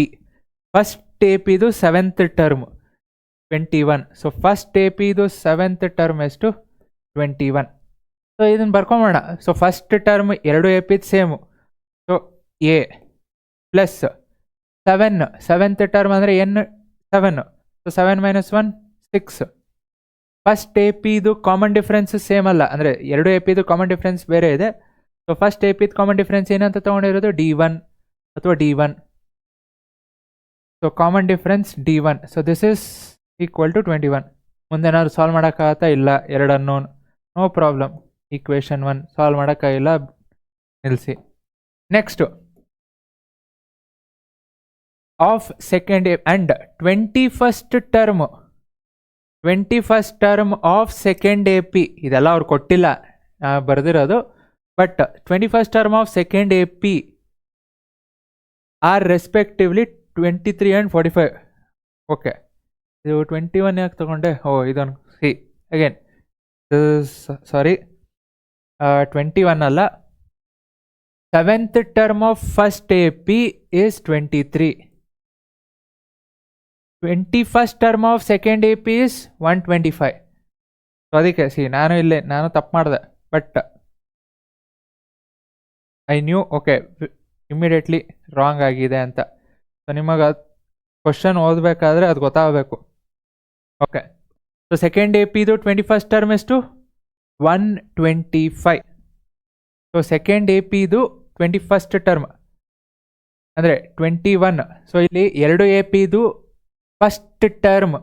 First APದು ಸೆವೆಂತ್ ಟರ್ಮ್ 21. ಸೊ ಫಸ್ಟ್ APದು ಸೆವೆಂತ್ ಟರ್ಮ್ ಎಷ್ಟು 21. ಸೊ ಇದನ್ನು ಬರ್ಕೊಂಬೋಣ. ಸೊ ಫಸ್ಟ್ ಟರ್ಮ್ ಎರಡು APದು same. So a plus 7, seventh term ಅಂದರೆ n 7. ಸೊ 7 - 1 6. ಫಸ್ಟ್ APದು ಕಾಮನ್ ಡಿಫ್ರೆನ್ಸ್ ಸೇಮ್ ಅಲ್ಲ, ಅಂದರೆ ಎರಡು APದು ಕಾಮನ್ ಡಿಫ್ರೆನ್ಸ್ ಬೇರೆ ಇದೆ. ಸೊ ಫಸ್ಟ್ APದು ಕಾಮನ್ ಡಿಫ್ರೆನ್ಸ್ ಏನಂತ ತೊಗೊಂಡಿರೋದು d1 ಅಥವಾ d1. So common difference d1. So this is equal to 21. ಮುಂದೆ ಏನಾದ್ರು ಸಾಲ್ವ್ ಮಾಡೋಕ್ಕಾಗತ್ತಾ? ಇಲ್ಲ, ಎರಡು unknown, no problem. Equation 1 solve ಮಾಡೋಕ್ಕಾಗಿಲ್ಲ, ನಿಲ್ಲಿಸಿ. Next of second and 21st term of second AP. ಇದೆಲ್ಲ ಅವ್ರು ಕೊಟ್ಟಿಲ್ಲ, ಬರೆದಿರೋದು. But 21st term of second AP are respectively 23 and 45. Okay, ಇದು 21 ಯಾಕೆ ತಗೊಂಡೆ? ಇದೊಂದು ಸಿ ಅಗೇನ್, ಸಾರಿ 21 ಅಲ್ಲ. Seventh term of first AP is 23. 21st term of second AP is 125. So ಅದಕ್ಕೆ ನಾನು ತಪ್ಪು ಮಾಡಿದೆ, but I knew, okay, immediately wrong ಆಗಿದೆ ಅಂತ. ಸೊ ನಿಮಗೆ ಕ್ವಶನ್ ಓದಬೇಕಾದ್ರೆ ಅದು ಗೊತ್ತಾಗಬೇಕು. ಓಕೆ, ಸೊ ಸೆಕೆಂಡ್ APದು 21st ಟರ್ಮ್ ಎಷ್ಟು 125. ಸೊ ಸೆಕೆಂಡ್ APದು 21st ಟರ್ಮ್ ಅಂದರೆ 21. ಸೊ ಇಲ್ಲಿ ಎರಡು APದು ಫಸ್ಟ್ ಟರ್ಮ್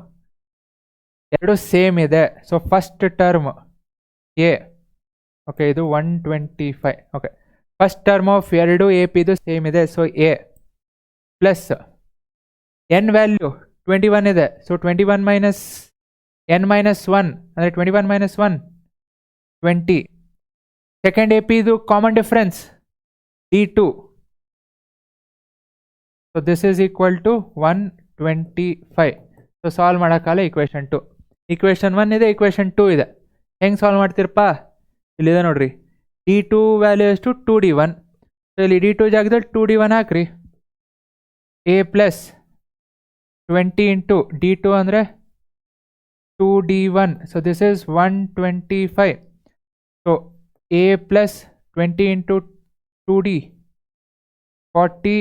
ಎರಡು ಸೇಮ್ ಇದೆ. So first term A, okay, ಇದು 125. ಓಕೆ, ಫಸ್ಟ್ ಟರ್ಮ್ ಆಫ್ ಎರಡು APದು ಸೇಮ್ ಇದೆ. So A plus n value 21 ಇದೆ. ಸೊ 21 - n - 1 ಅಂದರೆ 21 - 1 20. ಸೆಕೆಂಡ್ APದು common difference d2. So this is equal to 125. So solve ಮಾಡೋಕ್ಕಲ್ಲ. Equation 2, equation 1 ಇದೆ, equation 2 ಇದೆ. ಹೆಂಗೆ ಸಾಲ್ವ್ ಮಾಡ್ತೀರಪ್ಪ? ಇಲ್ಲಿದೆ ನೋಡ್ರಿ, d2 ವ್ಯಾಲ್ಯೂ ಎಷ್ಟು 2d1. ಸೊ ಇಲ್ಲಿ d2 ಜಾಗದಲ್ಲಿ 2d1 ಹಾಕ್ರಿ. a ಪ್ಲಸ್ 20 ಇಂಟು d2 ಅಂದರೆ 2d1. So this is 125. So a plus 20 into 2d 40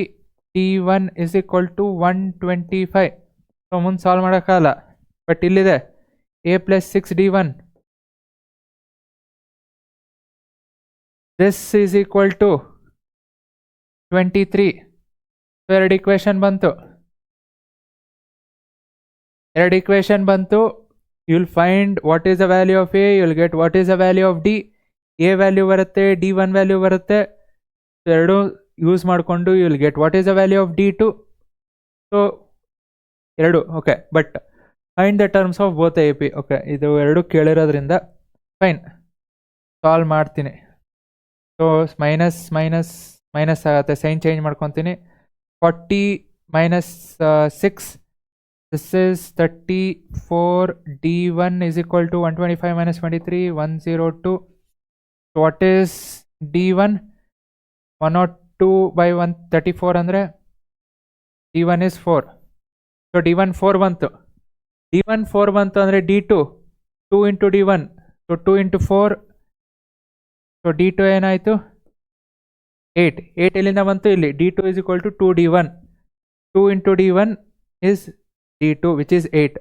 d1 is equal to 125. So ಮುಂದೆ ಸಾಲ್ವ್ ಮಾಡೋಕ್ಕಲ್ಲ, ಬಟ್ ಇಲ್ಲಿದೆ a plus 6d1 this is equal to 23. ಎರಡು equation ಬಂತು. You will find what is the value of a, you will get what is the value of d. A value ಬರುತ್ತೆ, D1 value ಬರುತ್ತೆ. ಎರಡು use ಮಾಡಿಕೊಂಡು you will get what is the value of D2. So ಎರಡು okay, but find the terms of both A P. Okay, ಇದು ಎರಡು ಕೇಳಿರೋದ್ರಿಂದ fine solve ಮಾಡ್ತೀನಿ. So minus minus minus ಆಗುತ್ತೆ, sign change ಮಾಡ್ಕೊತೀನಿ. 40 minus 6, this is 34. D1 is equal to 125 minus 23, 102. So what is D1? 102 by 134 andre D1 is 4. So D1 4 ಬಂತು. D1 4 ಬಂತು ಅಂದರೆ D2 2 into D1. So 2 into 4. So D2 ಏನಾಯಿತು? 8. 8 ಎಲ್ಲಿಂದ ಬಂತು? ಇಲ್ಲಿ. D2 is equal to 2D1. 2 into D1 is D2 which is 8.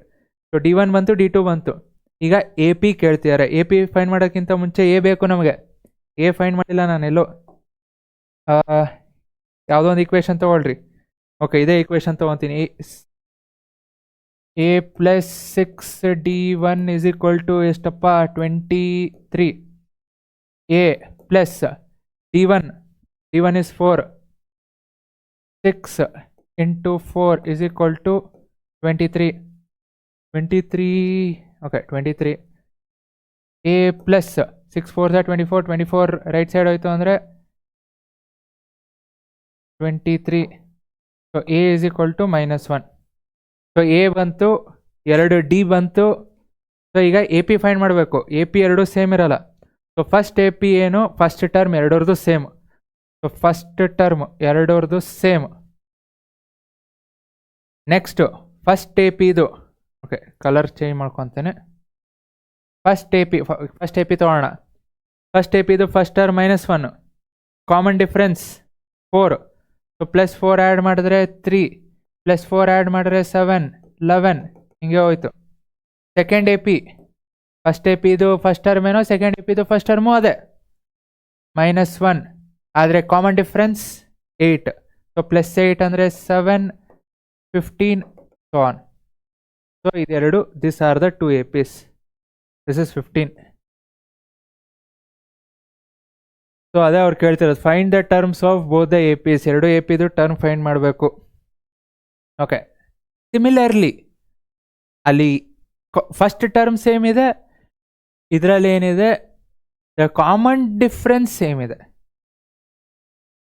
So D1 ಬಂತು, D2 ಬಂತು. ಈಗ ಎ ಪಿ ಕೇಳ್ತಿದ್ದಾರೆ. ಎ ಪಿ ಫೈಂಡ್ ಮಾಡೋಕ್ಕಿಂತ ಮುಂಚೆ ಎ ಬೇಕು ನಮಗೆ. ಎ ಫೈಂಡ್ ಮಾಡಿಲ್ಲ ನಾನೆಲ್ಲೋ. ಯಾವುದೋ ಒಂದು ಇಕ್ವೇಷನ್ ತೊಗೊಳ್ರಿ. ಓಕೆ, ಇದೇ ಇಕ್ವೇಷನ್ ತೊಗೊತೀನಿ. A plus 6D1 is equal to ಎಷ್ಟಪ್ಪ? 23. A plus D1 is 4. 6 into 4 is equal to 23. 23. Okay, 23. A plus 6 4s are 24. 24 right side hoytu andre 23. So A is equal to -1. So A bantu, 2 D bantu. So ಈಗ A P find ಮಾಡಬೇಕು. A P ಎರಡು same ಇರಲ್ಲ. So first A P ಏನು? First term ಎರಡರದು same. So first term ಎರಡರದು same. Next first A ಪಿದು, okay colour change ಮಾಡ್ಕೊತೇನೆ. First A P ತೊಗೊಳ್ಳೋಣ. ಫಸ್ಟ್ ಎ ಪಿದು first term -1, common difference 4. So +4 add ಮಾಡಿದ್ರೆ 3, +4 ಆ್ಯಡ್ ಮಾಡಿದ್ರೆ 7, 11 ಹಿಂಗೆ ಹೋಯ್ತು. Second A P, first A ಪಿದು ಫಸ್ಟ್ ಟರ್ಮ್ ಏನೋ, ಸೆಕೆಂಡ್ ಎ ಪಿದು ಫಸ್ಟ್ ಟರ್ಮು ಅದೇ -1, ಆದರೆ ಕಾಮನ್ ಡಿಫ್ರೆನ್ಸ್ 8. ಸೊ +8 ಅಂದರೆ 7, 15 so on. So ಇದೆರಡು, these are the two APs. This is 15. So ಅದೇ ಅವ್ರು ಕೇಳ್ತಿರೋದು, find the terms of both the A Ps. ಎರಡು ಎ ಪಿದು ಟರ್ಮ್ ಫೈಂಡ್ ಮಾಡಬೇಕು. ಓಕೆ, ಸಿಮಿಲರ್ಲಿ ಅಲ್ಲಿ ಫಸ್ಟ್ ಟರ್ಮ್ ಸೇಮ್ ಇದೆ, ಇದರಲ್ಲಿ ಏನಿದೆ ದ ಕಾಮನ್ ಡಿಫ್ರೆನ್ಸ್ ಸೇಮ್ ಇದೆ.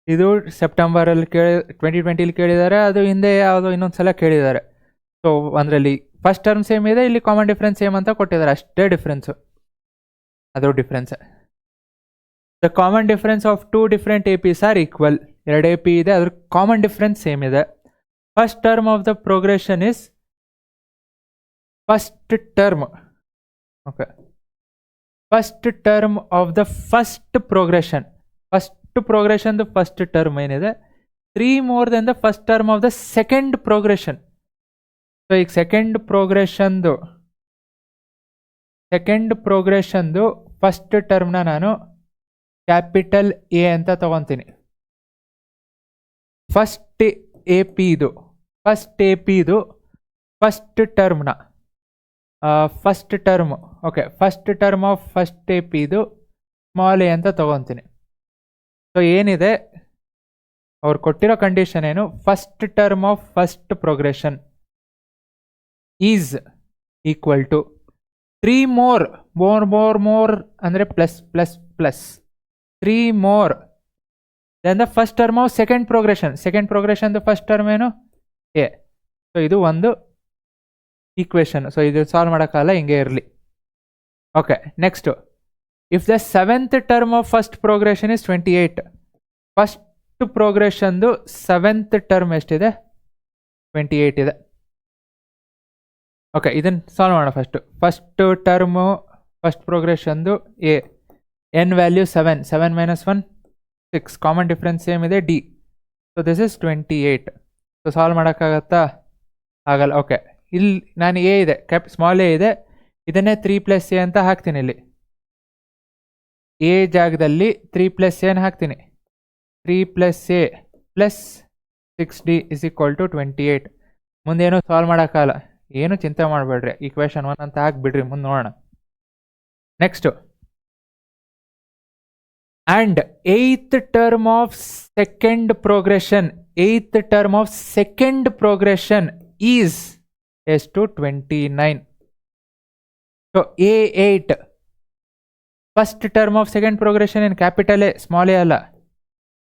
ಇದು ಸೆಪ್ಟೆಂಬರಲ್ಲಿ 2020 ಕೇಳಿದ್ದಾರೆ, ಅದು ಹಿಂದೆ ಯಾವುದೋ ಇನ್ನೊಂದು ಸಲ ಕೇಳಿದ್ದಾರೆ. ಸೊ ಅದರಲ್ಲಿ ಫಸ್ಟ್ ಟರ್ಮ್ ಸೇಮ್ ಇದೆ, ಇಲ್ಲಿ ಕಾಮನ್ ಡಿಫ್ರೆನ್ಸ್ ಸೇಮ್ ಅಂತ ಕೊಟ್ಟಿದ್ದಾರೆ, ಅಷ್ಟೇ ಡಿಫ್ರೆನ್ಸು. ಅದು difference. The common difference of 2 different A Ps are equal. ಎರಡು ಎ ಪಿ ಇದೆ, ಅದ್ರ ಕಾಮನ್ ಡಿಫ್ರೆನ್ಸ್ ಸೇಮ್ ಇದೆ. First term of the progression is first term. Okay, first term of the first progression. First ಪ್ರೋಗ್ರೆಷನ್ದು first term ಏನಿದೆ 3 more than the first term of the second progression. So ಈಗ second ಪ್ರೋಗ್ರೆಷನ್ದು first ಟರ್ಮ್ನ ನಾನು capital A ಅಂತ ತಗೊತೀನಿ. First A ಪಿದು first ಟರ್ಮ್ನ first term, okay first term of first A ಪಿದು ಸ್ಮಾಲ್ ಎ ಅಂತ ತಗೊತೀನಿ. ಸೊ ಏನಿದೆ ಅವ್ರು ಕೊಟ್ಟಿರೋ ಕಂಡೀಷನ್ ಏನು? First term of first progression is equal to 3 more ಅಂದರೆ plus 3 more then the first term of second ಪ್ರೋಗ್ರೆಷನ್ದು ಫಸ್ಟ್ ಟರ್ಮ್ ಏನು? ಎ. ಸೊ ಇದು ಒಂದು ಈಕ್ವೇಷನ್. ಸೊ ಇದು ಸಾಲ್ವ್ ಮಾಡೋಕ್ಕಲ್ಲ, ಹಿಂಗೆ ಇರಲಿ. Okay, next, if the 7th term of first progression is 28. First ಪ್ರೋಗ್ರೆಷನ್ದು 7th ಟರ್ಮ್ ಎಷ್ಟಿದೆ? 28 ಇದೆ. ಓಕೆ, ಇದನ್ನು ಸಾಲ್ವ್ ಮಾಡೋಣ. ಫಸ್ಟ್ ಟರ್ಮು ಫಸ್ಟ್ ಪ್ರೋಗ್ರೆಷನ್ದು A, N value 7 -1 6, common difference same ಇದೆ D. So this is 28. So solve ಮಾಡೋಕ್ಕಾಗತ್ತಾ? ಆಗಲ್ಲ. ಓಕೆ, ಇಲ್ಲಿ ನಾನು ಎ ಇದೆ, ಸ್ಮಾಲ್ ಎ ಇದೆ, ಇದನ್ನೇ 3 + ಎ ಅಂತ ಹಾಕ್ತೀನಿ ಇಲ್ಲಿ. ಎ ಜಾಗದಲ್ಲಿ 3 + ಏನು ಹಾಕ್ತೀನಿ, 3 + a + 6d = 28. ಮುಂದೇನು ಸಾಲ್ವ್ ಮಾಡೋಕ್ಕಾಗಲ್ಲ, ಏನು ಚಿಂತೆ ಮಾಡಬೇಡ್ರಿ, ಈಕ್ವೇಷನ್ 1 ಅಂತ ಹಾಕ್ಬಿಡ್ರಿ, ಮುಂದೆ ನೋಡೋಣ. Next, and eighth term of second progression is to 29. So A8 first term of second progression in capital A small a alla,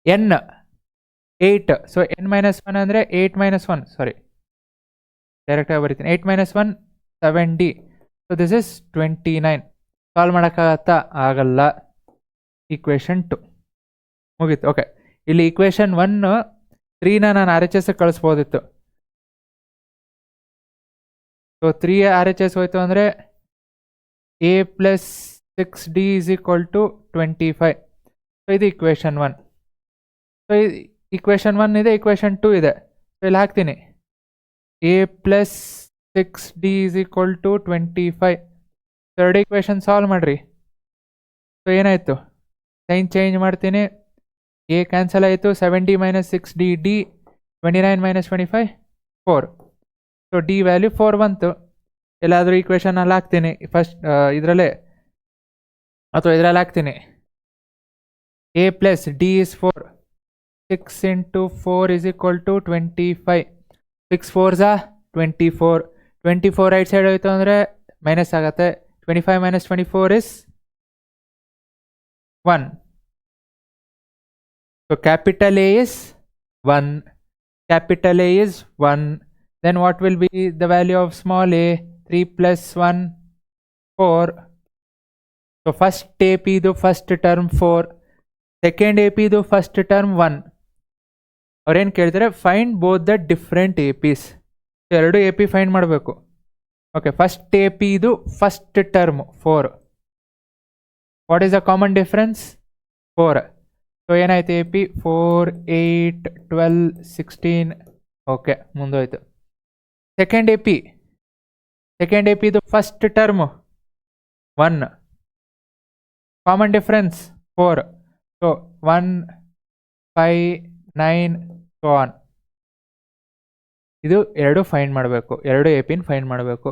n 8, so n minus 1 andre 8 minus 1, sorry direct ಆಗಿ ಬರೀತೀನಿ, 8 minus 1 7d, so this is 29. Solve ಮಾಡೋಕ್ಕಾಗತ್ತಾ, ಆಗಲ್ಲ. Equation 2 ಮುಗೀತು. Okay, ಇಲ್ಲಿ equation 1 3ನ ನಾನು RHS ಕಳಿಸ್ಬೋದಿತ್ತು. So 3 RHS ಹೋಯ್ತು ಅಂದರೆ a + 6d = 25. So ಇದು ಈಕ್ವೇಷನ್ 1. ಸೊ ಈಕ್ವೇಷನ್ 1 ಇದೆ, ಈಕ್ವೇಷನ್ 2 ಇದೆ. ಸೊ ಇಲ್ಲಿ ಹಾಕ್ತೀನಿ a + 6d = 25. Third equation solve ಮಾಡಿರಿ. ಸೊ ಏನಾಯಿತು, ಸೈನ್ ಚೇಂಜ್ ಮಾಡ್ತೀನಿ, ಎ ಕ್ಯಾನ್ಸಲ್ ಆಯಿತು, 7d - 6d d, 29 - 25 4. So D value 4 ಬಂತು. ಎಲ್ಲಾದರೂ ಈಕ್ವೇಷನಲ್ಲಿ ಹಾಕ್ತೀನಿ, ಫಸ್ಟ್ ಇದರಲ್ಲೇ ಅಥವಾ ಇದರಲ್ಲಿ ಹಾಕ್ತೀನಿ, a + d is 4, 6 × 4 = 25, 6 4s 24, 24 right side ಹೋಯ್ತು ಅಂದರೆ ಮೈನಸ್ ಆಗುತ್ತೆ, 25 - 24 is 1. So capital A is 1, capital A is 1. Then what will be the value of small a? 3 + 1 4. So first AP ಇದು first term 4, second AP ಇದು first term 1. ಅವ್ರೇನು ಕೇಳ್ತಾರೆ, find both the different APs. ಎರಡು AP find ಮಾಡಬೇಕು. Okay, first AP ಇದು first term 4. What is the common difference? 4. So ಏನಾಯ್ತು, AP 4 8 12 16. Okay, ಮುಂದೋಯ್ತು. Second AP ಇದು first term 1, common difference 4. So 1 5 9 so on. ಇದು ಎರಡು find ಮಾಡಬೇಕು, ಎರಡು APನ ಫೈಂಡ್ ಮಾಡಬೇಕು.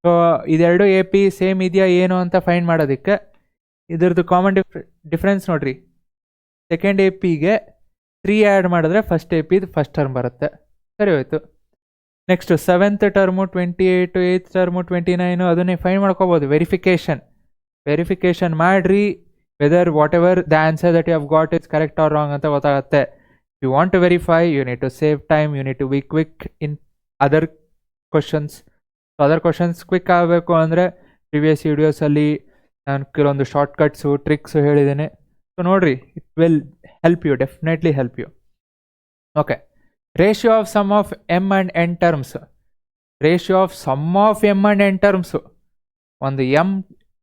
ಸೊ ಇದೆರಡು AP ಸೇಮ್ ಇದೆಯಾ ಏನು ಅಂತ ಫೈಂಡ್ ಮಾಡೋದಕ್ಕೆ ಇದ್ರದ್ದು ಕಾಮನ್ ಡಿಫ್ರೆನ್ಸ್ ನೋಡ್ರಿ. ಸೆಕೆಂಡ್ APಗೆ 3 ಆ್ಯಡ್ ಮಾಡಿದ್ರೆ ಫಸ್ಟ್ AP ಇದು ಫಸ್ಟ್ ಟರ್ಮ್ ಬರುತ್ತೆ. ಸರಿ ಹೋಯ್ತು. Next 7th term 28, 8th term 29, ಅದನ್ನೇ ಫೈಂಡ್ ಮಾಡ್ಕೋಬೋದು. ವೆರಿಫಿಕೇಷನ್ ಮಾಡಿರಿ, whether whatever the answer that you have got is correct or wrong ಅಂತ ಗೊತ್ತಾಗುತ್ತೆ. You want to verify, you need to save time, you need to be quick in other questions. So other questions quick ಆಗಬೇಕು ಅಂದರೆ previous ವೀಡಿಯೋಸಲ್ಲಿ ನಾನು ಕೆಲವೊಂದು shortcuts tricks ಹೇಳಿದ್ದೇನೆ. So ನೋಡಿರಿ, it will help you, definitely help you. Okay, ratio of sum of m and n terms. Ratio of sum of m and n terms, ಒಂದು m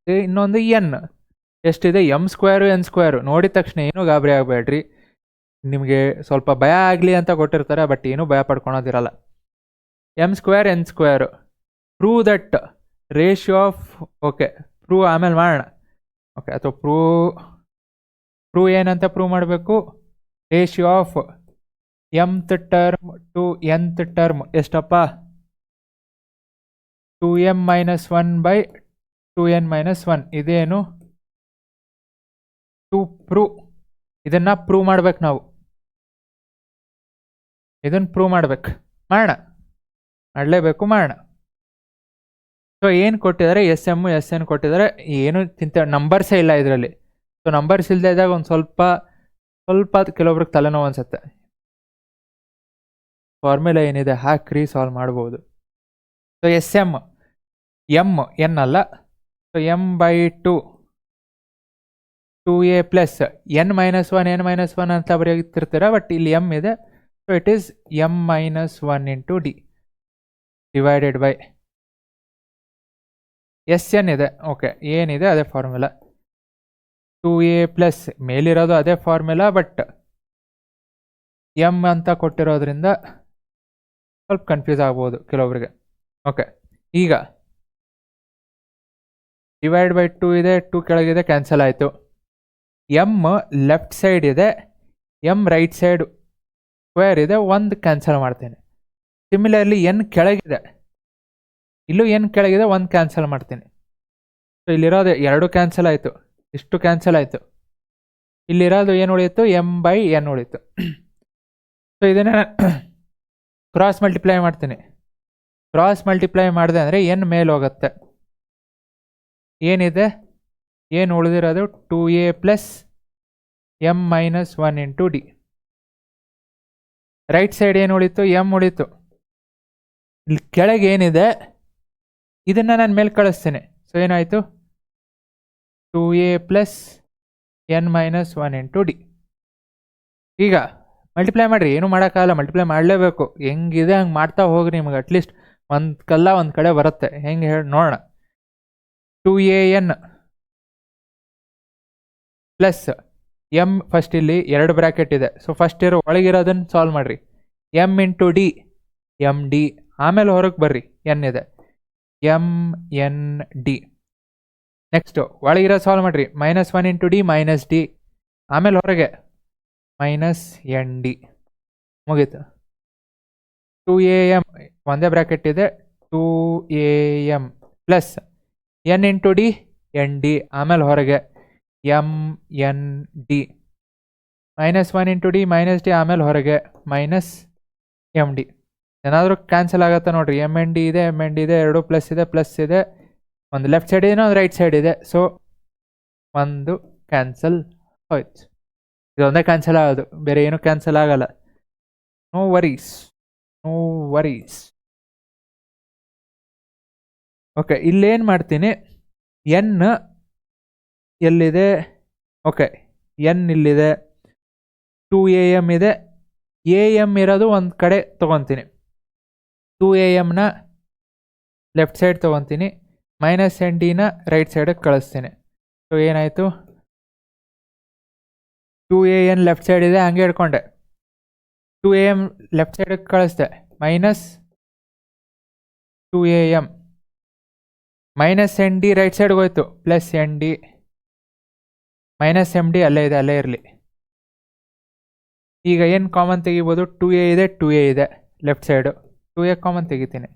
ಇನ್ನೊಂದು n ಎಷ್ಟಿದೆ, m² n². ನೋಡಿದ ತಕ್ಷಣ ಏನೂ ಗಾಬರಿ ಆಗಬೇಡ್ರಿ, ನಿಮಗೆ ಸ್ವಲ್ಪ ಭಯ ಆಗಲಿ ಅಂತ ಕೊಟ್ಟಿರ್ತಾರೆ, ಬಟ್ ಏನೂ ಭಯ ಪಡ್ಕೊಳೋದಿರಲ್ಲ. m² n². Prove that ratio of, okay prove ಆಮೇಲೆ ಮಾಡೋಣ. ಓಕೆ, ಅಥವಾ ಪ್ರೂವ್ ಏನಂತ ಪ್ರೂವ್ ಮಾಡಬೇಕು, ratio of mth term to nth term ಎಷ್ಟಪ್ಪ, 2m - 1/2n - 1. ಇದೇನು ಟು ಪ್ರೂವ್, ಇದನ್ನು ಪ್ರೂವ್ ಮಾಡ್ಬೇಕು ನಾವು, ಇದನ್ನು ಪ್ರೂವ್ ಮಾಡ್ಬೇಕು, ಮಾಡಲೇಬೇಕು, ಮಾಡೋಣ. ಸೊ ಏನು ಕೊಟ್ಟಿದ್ದಾರೆ, SM SN ಕೊಟ್ಟಿದ್ದಾರೆ, ಏನು ನಂಬರ್ಸೇ ಇಲ್ಲ ಇದರಲ್ಲಿ. ಸೊ ನಂಬರ್ಸ್ ಇಲ್ಲದೆ ಇದ್ದಾಗ ಒಂದು ಸ್ವಲ್ಪ ಕೆಲವೊಬ್ರಿಗೆ ತಲೆನೋವು ಅನ್ಸುತ್ತೆ. ಫಾರ್ಮುಲಾ ಏನಿದೆ ಹಾಕ್ರಿ, ಸಾಲ್ವ್ ಮಾಡ್ಬೋದು. ಸೊ SM m n ಅಲ್ಲ, ಸೊ m/2 2a + n - 1 ಅಂತ ಬರೆಯುತ್ತಿರ್ತೀರ, ಬಟ್ ಇಲ್ಲಿ m ಇದೆ. So it is m - 1 × d divided by SN ಇದೆ. ಓಕೆ, ಏನಿದೆ ಅದೇ ಫಾರ್ಮುಲಾ, 2a + ಮೇಲಿರೋದು ಅದೇ ಫಾರ್ಮುಲಾ, ಬಟ್ m ಅಂತ ಕೊಟ್ಟಿರೋದ್ರಿಂದ ಸ್ವಲ್ಪ ಕನ್ಫ್ಯೂಸ್ ಆಗ್ಬೋದು ಕೆಲವೊಬ್ರಿಗೆ. ಓಕೆ, ಈಗ ಡಿವೈಡ್ ಬೈ 2 ಇದೆ, 2 ಕೆಳಗಿದೆ, ಕ್ಯಾನ್ಸಲ್ ಆಯಿತು. ಎಮ್ ಲೆಫ್ಟ್ ಸೈಡ್ ಇದೆ, ಎಮ್ ರೈಟ್ ಸೈಡ್ ಸ್ಕ್ವೇರ್ ಇದೆ, ಒಂದು ಕ್ಯಾನ್ಸಲ್ ಮಾಡ್ತೇನೆ. ಸಿಮಿಲರ್ಲಿ ಎನ್ ಕೆಳಗಿದೆ, ಇಲ್ಲೂ ಎನ್ ಕೆಳಗಿದೆ, ಒಂದು ಕ್ಯಾನ್ಸಲ್ ಮಾಡ್ತೀನಿ. ಸೊ ಇಲ್ಲಿರೋದು 2 ಕ್ಯಾನ್ಸಲ್ ಆಯಿತು, ಇಷ್ಟು ಕ್ಯಾನ್ಸಲ್ ಆಯಿತು. ಇಲ್ಲಿರೋದು ಏನು ಉಳಿಯಿತು, ಎಮ್ ಬೈ ಎನ್ ಉಳಿಯಿತು. ಸೊ ಇದನ್ನು ಕ್ರಾಸ್ ಮಲ್ಟಿಪ್ಲೈ ಮಾಡ್ತೀನಿ. ಕ್ರಾಸ್ ಮಲ್ಟಿಪ್ಲೈ ಮಾಡಿದೆ ಅಂದರೆ ಎನ್ ಮೇಲೆ ಹೋಗುತ್ತೆ. ಏನಿದೆ, ಏನು ಉಳಿದಿರೋದು 2a plus M minus 1 into D. Right side ಏನು ಉಳಿತು, ಎಮ್ ಉಳಿತು. ಇಲ್ಲಿ ಕೆಳಗೆ ಏನಿದೆ ಇದನ್ನು ನಾನು ಮೇಲೆ ಕಳಿಸ್ತೇನೆ. ಸೊ ಏನಾಯಿತು, 2a plus N minus 1 into D. ಈಗ ಮಲ್ಟಿಪ್ಲೈ ಮಾಡಿರಿ, ಏನೂ ಮಾಡೋಕ್ಕಾಗಲ್ಲ, ಮಲ್ಟಿಪ್ಲೈ ಮಾಡಲೇಬೇಕು. ಹೆಂಗಿದೆ ಹಂಗೆ ಮಾಡ್ತಾ ಹೋಗ್ರಿ, ನಿಮಗೆ ಅಟ್ಲೀಸ್ಟ್ ಒಂದು ಕಲ್ಲ ಒಂದು ಕಡೆ ಬರುತ್ತೆ. ಹೆಂಗೆ ಹೇಳಿ ನೋಡೋಣ. 2an ಪ್ಲಸ್ ಎಮ್, ಫಸ್ಟ್ ಇಲ್ಲಿ 2 ಬ್ರ್ಯಾಕೆಟ್ ಇದೆ. ಸೊ ಫಸ್ಟ್ ಇರೋ ಒಳಗಿರೋದನ್ನು ಸಾಲ್ವ್ ಮಾಡಿರಿ. M into D, M D. ಆಮೇಲೆ ಹೊರಗೆ ಬರ್ರಿ, ಎನ್ ಇದೆ, ಎಮ್ ಎನ್ ಡಿ. ನೆಕ್ಸ್ಟು ಒಳಗಿರೋ ಸಾಲ್ವ್ ಮಾಡಿರಿ. -1 ಇಂಟು ಡಿ ಮೈನಸ್ ಡಿ. ಆಮೇಲೆ ಹೊರಗೆ ಮೈನಸ್ ಎನ್ ಡಿ. ಮುಗೀತು. 2am ಒಂದೇ ಬ್ರ್ಯಾಕೆಟ್ ಇದೆ, 2am plus N into D N D. ಆಮೇಲೆ ಹೊರಗೆ M N D. -1 into D minus D. ಆಮೇಲೆ ಹೊರಗೆ ಮೈನಸ್ ಎಮ್ ಡಿ. ಏನಾದರೂ ಕ್ಯಾನ್ಸಲ್ ಆಗುತ್ತೆ ನೋಡ್ರಿ. ಎಮ್ ಎನ್ ಡಿ ಇದೆ, ಎಮ್ ಎನ್ ಡಿ ಇದೆ, 2 ಪ್ಲಸ್ ಇದೆ, ಪ್ಲಸ್ ಇದೆ. ಒಂದು ಲೆಫ್ಟ್ ಸೈಡ್ ಇದೆ, ಒಂದು ರೈಟ್ ಸೈಡ್ ಇದೆ. ಸೊ ಒಂದು ಕ್ಯಾನ್ಸಲ್ ಹೋಯ್ತು. ಇದೊಂದೇ ಕ್ಯಾನ್ಸಲ್ ಆಗೋದು, ಬೇರೆ ಏನೂ ಕ್ಯಾನ್ಸಲ್ ಆಗಲ್ಲ. No worries, no worries. Okay, ಇಲ್ಲೇನು ಮಾಡ್ತೀನಿ, ಎನ್ ಎಲ್ಲಿದೆ, ಓಕೆ ಎನ್ ಇಲ್ಲಿದೆ, 2am ಇದೆ. am ಇರೋದು ಒಂದು ಕಡೆ ತೊಗೊತೀನಿ, 2amನ ಲೆಫ್ಟ್ ಸೈಡ್ ತೊಗೊತೀನಿ, ಮೈನಸ್ ಎನ್ ಡಿನ ರೈಟ್ ಸೈಡಿಗೆ ಕಳಿಸ್ತೀನಿ. ಸೊ ಏನಾಯಿತು, 2an ಲೆಫ್ಟ್ ಸೈಡ್ ಇದೆ, ಹಂಗೆ ಹಿಡ್ಕೊಂಡೆ. 2am ಲೆಫ್ಟ್ ಸೈಡಿಗೆ ಕಳಿಸ್ದೆ, minus 2am. Minus N D right ಸೈಡ್ಗೆ ಹೋಯ್ತು, plus N D. Minus M D ಅಲ್ಲೇ ಇದೆ, ಅಲ್ಲೇ ಇರಲಿ. ಈಗ ಏನು ಕಾಮನ್ ತೆಗಿಬೋದು, 2a ಇದೆ, 2a ಇದೆ ಲೆಫ್ಟ್ ಸೈಡು. 2a ಕಾಮನ್ ತೆಗಿತೀನಿ.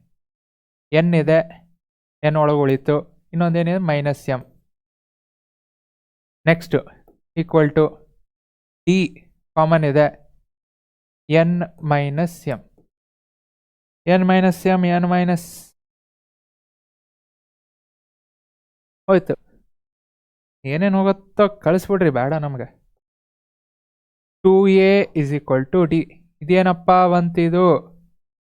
ಎನ್ ಇದೆ, ಎನ್ ಒಳಗೆ ಉಳಿತು. ಇನ್ನೊಂದೇನಿದೆ, minus M. Next equal to D common ಇದೆ, N minus M. N minus M, N minus ಹೋಯ್ತು. ಏನೇನು ಹೋಗುತ್ತೋ ಕಳಿಸ್ಬಿಡ್ರಿ, ಬೇಡ ನಮಗೆ. 2a is equal to D. ಇದೇನಪ್ಪ ಬಂತಿದು,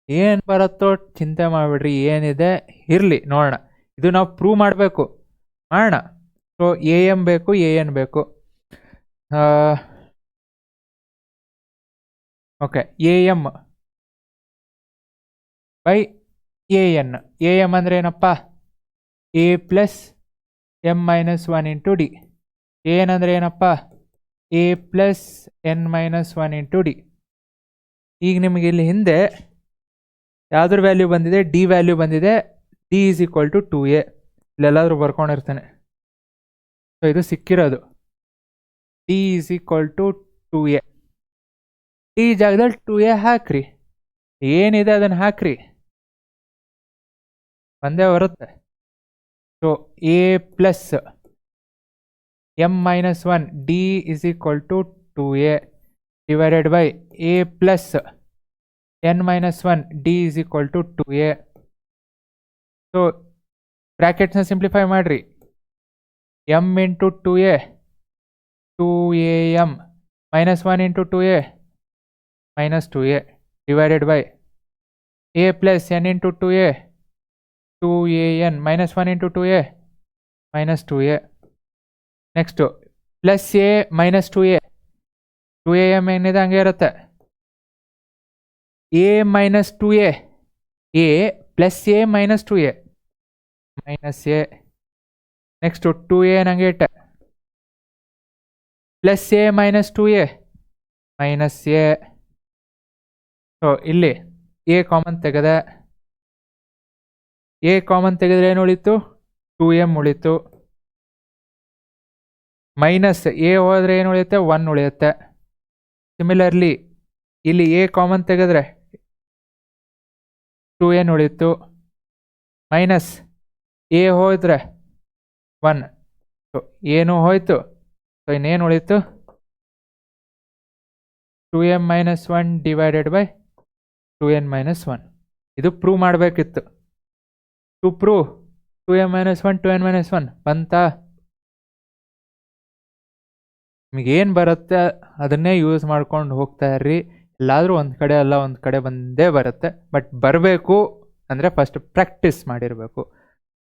ಏನು ಬರುತ್ತೋ ಚಿಂತೆ ಮಾಡಿಬಿಡ್ರಿ. ಏನಿದೆ ಇರಲಿ, ನೋಡೋಣ. ಇದು ನಾವು ಪ್ರೂವ್ ಮಾಡಬೇಕು, ಮಾಡೋಣ. ಸೊ am ಬೇಕು, an ಬೇಕು. Okay, am by an. am ಅಂದರೆ ಏನಪ್ಪ, a plus M minus 1 into D. an ಅಂದರೆ ಏನಪ್ಪ, a plus N minus 1 into D. ಈಗ ನಿಮಗೆ ಇಲ್ಲಿ ಹಿಂದೆ ಯಾವುದ್ರ ವ್ಯಾಲ್ಯೂ ಬಂದಿದೆ, ಡಿ ವ್ಯಾಲ್ಯೂ ಬಂದಿದೆ. D is equal to 2a. ಇಲ್ಲೆಲ್ಲಾದರೂ ಬರ್ಕೊಂಡಿರ್ತಾನೆ. ಸೊ ಇದು ಸಿಕ್ಕಿರೋದು, D is equal to 2a. D ಜಾಗದಲ್ಲಿ 2a ಹಾಕ್ರಿ, ಏನಿದೆ ಅದನ್ನು ಹಾಕ್ರಿ, ಒಂದೇ ಬರುತ್ತೆ. So a plus M minus 1 D is equal to 2a divided by a plus N minus 1 D is equal to 2a. So ಬ್ರ್ಯಾಕೆಟ್ಸ್ನ ಸಿಂಪ್ಲಿಫೈ ಮಾಡಿರಿ. M into 2a 2am minus 1 into 2a minus 2a divided by a plus N into 2a 2an minus 1 into 2a minus 2a. Next plus a minus 2a, 2am ಏನಿದೆ ಹಂಗೆ ಇರುತ್ತೆ. a minus 2a, a plus a minus 2a minus a. Next 2a ಹಂಗೆ ಇಟ್ಟೆ, plus a minus 2a minus a. So ಇಲ್ಲಿ a common ತೆಗೆದೆ. a common ತೆಗೆದ್ರೆ ಏನು ಉಳಿತು, 2m ಉಳಿತು. ಮೈನಸ್ ಎ ಹೋದರೆ ಏನು ಉಳಿಯುತ್ತೆ, 1 ಉಳಿಯುತ್ತೆ. ಸಿಮಿಲರ್ಲಿ ಇಲ್ಲಿ ಎ ಕಾಮನ್ ತೆಗೆದ್ರೆ 2n ಉಳಿಯಿತು. ಮೈನಸ್ ಎ ಹೋದರೆ 1, ಸೊ ಏನು ಹೋಯ್ತು. ಸೊ ಇನ್ನೇನು ಉಳಿಯಿತು, 2m - 1 ಡಿವೈಡೆಡ್ ಬೈ 2n - 1. ಇದು ಪ್ರೂವ್ ಮಾಡಬೇಕಿತ್ತು. ಟು ಪ್ರೂವ್ 2m - 1 2n - 1 ಬಂತಾ? ನಿಮಗೇನು ಬರುತ್ತೆ ಅದನ್ನೇ ಯೂಸ್ ಮಾಡ್ಕೊಂಡು ಹೋಗ್ತಾ ಇರ್ರಿ. ಎಲ್ಲಾದರೂ ಒಂದು ಕಡೆ ಅಲ್ಲ ಒಂದು ಕಡೆ ಬಂದೇ ಬರುತ್ತೆ. ಬಟ್ ಬರಬೇಕು ಅಂದರೆ ಫಸ್ಟ್ ಪ್ರಾಕ್ಟೀಸ್ ಮಾಡಿರಬೇಕು.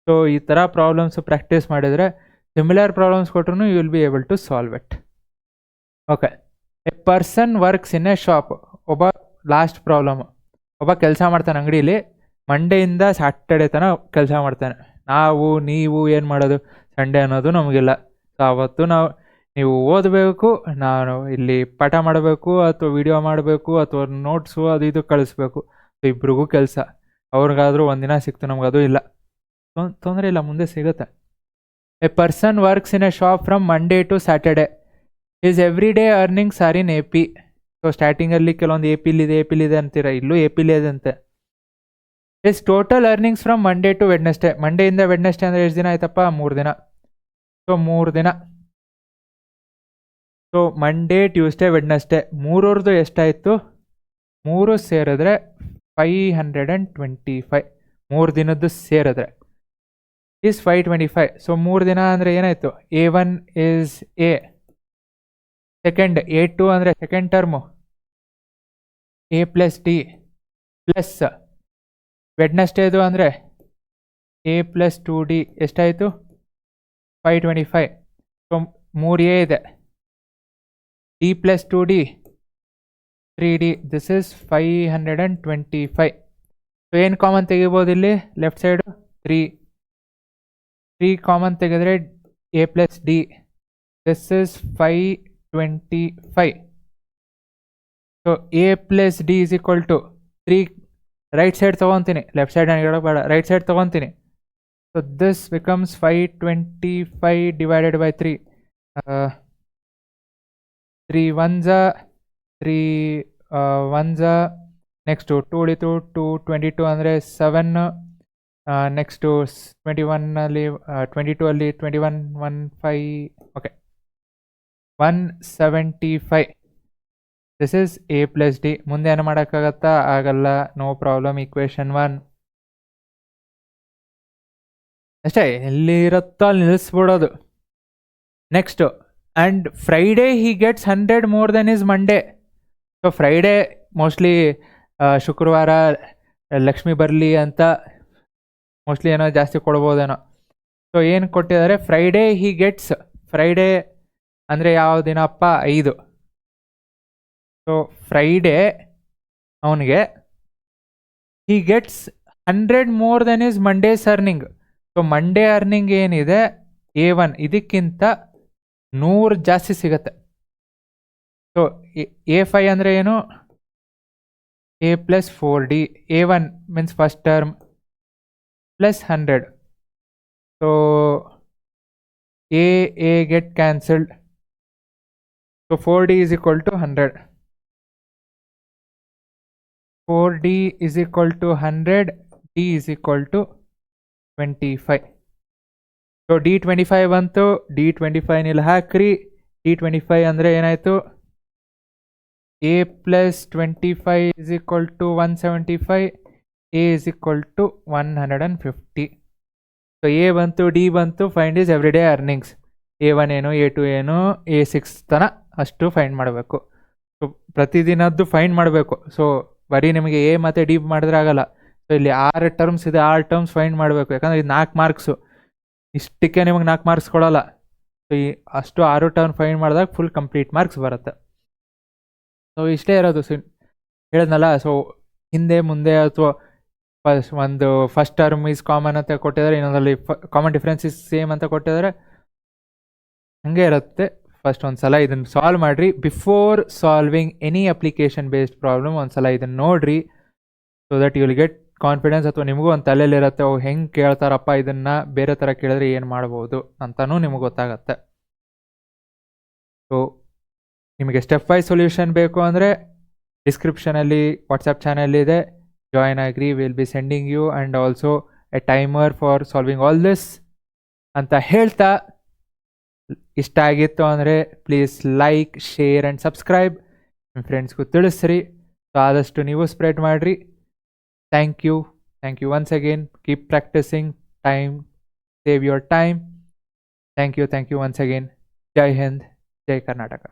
ಸೊ ಈ ಥರ ಪ್ರಾಬ್ಲಮ್ಸು ಪ್ರಾಕ್ಟೀಸ್ ಮಾಡಿದರೆ ಸಿಮಿಲರ್ ಪ್ರಾಬ್ಲಮ್ಸ್ ಕೊಟ್ರು you will be able to solve it. Okay, a person works in a shop. ಒಬ್ಬ ಲಾಸ್ಟ್ ಪ್ರಾಬ್ಲಮ್, ಒಬ್ಬ ಕೆಲಸ ಮಾಡ್ತಾನೆ ಅಂಗಡೀಲಿ, ಮಂಡೆಯಿಂದ ಸ್ಯಾಟರ್ಡೆ ತನಕ ಕೆಲಸ ಮಾಡ್ತಾನೆ. ನೀವು ಏನು ಮಾಡೋದು, ಸಂಡೇ ಅನ್ನೋದು ನಮಗಿಲ್ಲ. ಸೊ ಆವತ್ತು ನೀವು ಓದಬೇಕು, ನಾನು ಇಲ್ಲಿ ಪಾಠ ಮಾಡಬೇಕು ಅಥವಾ ವಿಡಿಯೋ ಮಾಡಬೇಕು ಅಥವಾ ನೋಟ್ಸು ಅದು ಇದು ಕಳಿಸ್ಬೇಕು. ಸೊ ಇಬ್ರಿಗೂ ಕೆಲಸ. ಅವ್ರಿಗಾದ್ರೂ ಒಂದಿನ ಸಿಕ್ತು, ನಮಗದು ಇಲ್ಲ, ತೊಂದರೆ ಇಲ್ಲ, ಮುಂದೆ ಸಿಗುತ್ತೆ. A person works in a shop from Monday to Saturday. Is every day earnings are in AP. So ಸ್ಟಾರ್ಟಿಂಗಲ್ಲಿ ಕೆಲವೊಂದು ಎಪಿಲಿದೆ ಅಂತೀರ, ಇಲ್ಲೂ ಎಪಿಲಿ ಇದೆ ಅಂತೆ. Is total earnings from Monday to Wednesday. ಮಂಡೆಯಿಂದ ವೆಡ್ನೆಸ್ಡೇ ಅಂದರೆ ಎಷ್ಟು ದಿನ ಆಯ್ತಪ್ಪ, 3 ದಿನ. ಸೊ 3 ದಿನ. ಸೊ ಮಂಡೇ ಟ್ಯೂಸ್ಡೇ ವೆಡ್ನೆಸ್ಡೇ ಮೂರರದು ಎಷ್ಟಾಯಿತು, 3 ಸೇರಿದ್ರೆ 525. 3 ದಿನದ್ದು ಸೇರಿದ್ರೆ ಈಸ್ 525. ಸೊ 3 ದಿನ ಅಂದರೆ ಏನಾಯಿತು, A1 is A. Second A2 ಅಂದರೆ second term A + D plus ವೆಡ್ನೆಸ್ಡೇದು ಅಂದರೆ A + 2D ಎಷ್ಟಾಯಿತು, 525. ಸೊ 3A ಇದೆ, D + 2D 3D, this is 525. So ಏನು ಕಾಮನ್ ತೆಗಿಬೋದು ಇಲ್ಲಿ, ಲೆಫ್ಟ್ ಸೈಡು 3 ಕಾಮನ್ ತೆಗೆದ್ರೆ A + D, this is 525. So A + D = 3. Right side ತೊಗೊತೀನಿ, ಲೆಫ್ಟ್ ಸೈಡ್ ನನಗೆ ಹೇಳೋಕೆ ಬೇಡ, ರೈಟ್ ಸೈಡ್ ತೊಗೊತೀನಿ. So this becomes 525 divided by 3. 3 1s 3 1s. Next 2 ಉಳಿತು, 2 22 ಅಂದರೆ 7. ನೆಕ್ಸ್ಟು 21ಅಲ್ಲಿ 22 ಅಲ್ಲಿ 21 15. Okay, 175. This is A + D. ಮುಂದೆ ಏನು ಮಾಡೋಕ್ಕಾಗತ್ತಾ, ಆಗಲ್ಲ, ನೋ ಪ್ರಾಬ್ಲಮ್. ಈಕ್ವೇಷನ್ 1 ಅಷ್ಟೇ, ಎಲ್ಲಿ ಇರುತ್ತೋ ಅಲ್ಲಿ ನಿಲ್ಲಿಸ್ಬಿಡೋದು. Next, and Friday he gets 100 more then is Monday. So Friday mostly ಶುಕ್ರವಾರ ಲಕ್ಷ್ಮಿ ಬರಲಿ ಅಂತ ಮೋಸ್ಟ್ಲಿ ಏನೋ ಜಾಸ್ತಿ ಕೊಡ್ಬೋದೇನೋ. ಸೊ ಏನು ಕೊಟ್ಟಿದ್ದಾರೆ, ಫ್ರೈಡೇ ಹಿ ಗೆಟ್ಸ್, ಫ್ರೈಡೇ ಅಂದರೆ ಯಾವ ದಿನಪ್ಪ, 5. ಸೊ ಫ್ರೈಡೇ ಅವನಿಗೆ ಹಿ gets 100 more then is Mondays earning. So Monday earning ಏನಿದೆ A1 ಇದಕ್ಕಿಂತ 100 ಜಾಸ್ತಿ ಸಿಗತ್ತೆ. ಸೊ A5 ಅಂದರೆ ಏನು, A + 4D. A1 means first term plus 100. So A get cancelled. So 4D = 100. 4D = 100, D = 25. So D25 ಬಂತು, D25 ಇಲ್ಲಿ ಹಾಕ್ರಿ. D25 ಅಂದರೆ ಏನಾಯಿತು, A + 25 = 175, A = 150. ಸೊ A ಬಂತು, D ಬಂತು. Find is every day earnings. A1 ಏನು, A2 ಏನು, A6 ತನಕ ಅಷ್ಟು ಫೈಂಡ್ ಮಾಡಬೇಕು. ಸೊ ಪ್ರತಿದಿನದ್ದು ಫೈಂಡ್ ಮಾಡಬೇಕು. ಸೊ ಬರೀ ನಿಮಗೆ A ಮತ್ತು D ಮಾಡಿದ್ರೆ ಆಗಲ್ಲ. ಸೊ ಇಲ್ಲಿ 6 ಟರ್ಮ್ಸ್ ಇದೆ, 6 ಟರ್ಮ್ಸ್ ಫೈಂಡ್ ಮಾಡಬೇಕು. ಯಾಕಂದರೆ ಇದು 4 ಮಾರ್ಕ್ಸು, ಇಷ್ಟಕ್ಕೆ ನಿಮಗೆ 4 ಮಾರ್ಕ್ಸ್ ಕೊಡೋಲ್ಲ. ಸೊ ಈ ಅಷ್ಟು 6 ಟರ್ಮ್ ಫೈಂಡ್ ಮಾಡಿದಾಗ ಫುಲ್ ಕಂಪ್ಲೀಟ್ ಮಾರ್ಕ್ಸ್ ಬರುತ್ತೆ. ಸೊ ಇಷ್ಟೇ ಇರೋದು. ಹೇಳಿದ್ನಲ್ಲ, ಸೊ ಹಿಂದೆ ಮುಂದೆ ಅಥವಾ ಒಂದು ಫಸ್ಟ್ ಟರ್ಮ್ ಈಸ್ ಕಾಮನ್ ಅಂತ ಕೊಟ್ಟಿದ್ದಾರೆ, ಇನ್ನೊಂದಲ್ಲಿ ಕಾಮನ್ ಡಿಫ್ರೆನ್ಸ್ ಇಸ್ ಸೇಮ್ ಅಂತ ಕೊಟ್ಟಿದ್ದಾರೆ. ಹಾಗೆ ಇರುತ್ತೆ. ಫಸ್ಟ್ ಒಂದು ಸಲ ಇದನ್ನು ಸಾಲ್ವ್ ಮಾಡಿರಿ. Before solving any application based problem ಒಂದು ಸಲ ಇದನ್ನು ನೋಡಿರಿ. So that you will get confidence. ಅಥವಾ ನಿಮಗೂ ಒಂದು ತಲೆಯಲ್ಲಿರುತ್ತೆ, ಹೆಂಗೆ ಕೇಳ್ತಾರಪ್ಪ ಇದನ್ನು, ಬೇರೆ ಥರ ಕೇಳಿದ್ರೆ ಏನು ಮಾಡ್ಬೋದು ಅಂತಲೂ ನಿಮಗೆ ಗೊತ್ತಾಗತ್ತೆ. ಸೊ ನಿಮಗೆ ಸ್ಟೆಪ್ ವೈಸ್ ಸೊಲ್ಯೂಷನ್ ಬೇಕು ಅಂದರೆ ಡಿಸ್ಕ್ರಿಪ್ಷನಲ್ಲಿ ವಾಟ್ಸಪ್ ಚಾನಲ್ ಇದೆ, ಜಾಯಿನ್ ಆಗ್ರಿ. Will be sending you and also a timer for solving all this ಅಂತ ಹೇಳ್ತಾ, ಇಷ್ಟ ಆಗಿತ್ತು ಅಂದರೆ please like, share and subscribe. ನಿಮ್ಮ ಫ್ರೆಂಡ್ಸ್ಗೂ ತಿಳಿಸ್ರಿ. ಸೊ ಆದಷ್ಟು ನೀವು ಸ್ಪ್ರೆಡ್ ಮಾಡಿರಿ. Thank you once again. Keep practicing. Time, save your time. Thank you once again. ಜೈ ಹಿಂದ್, ಜೈ ಕರ್ನಾಟಕ.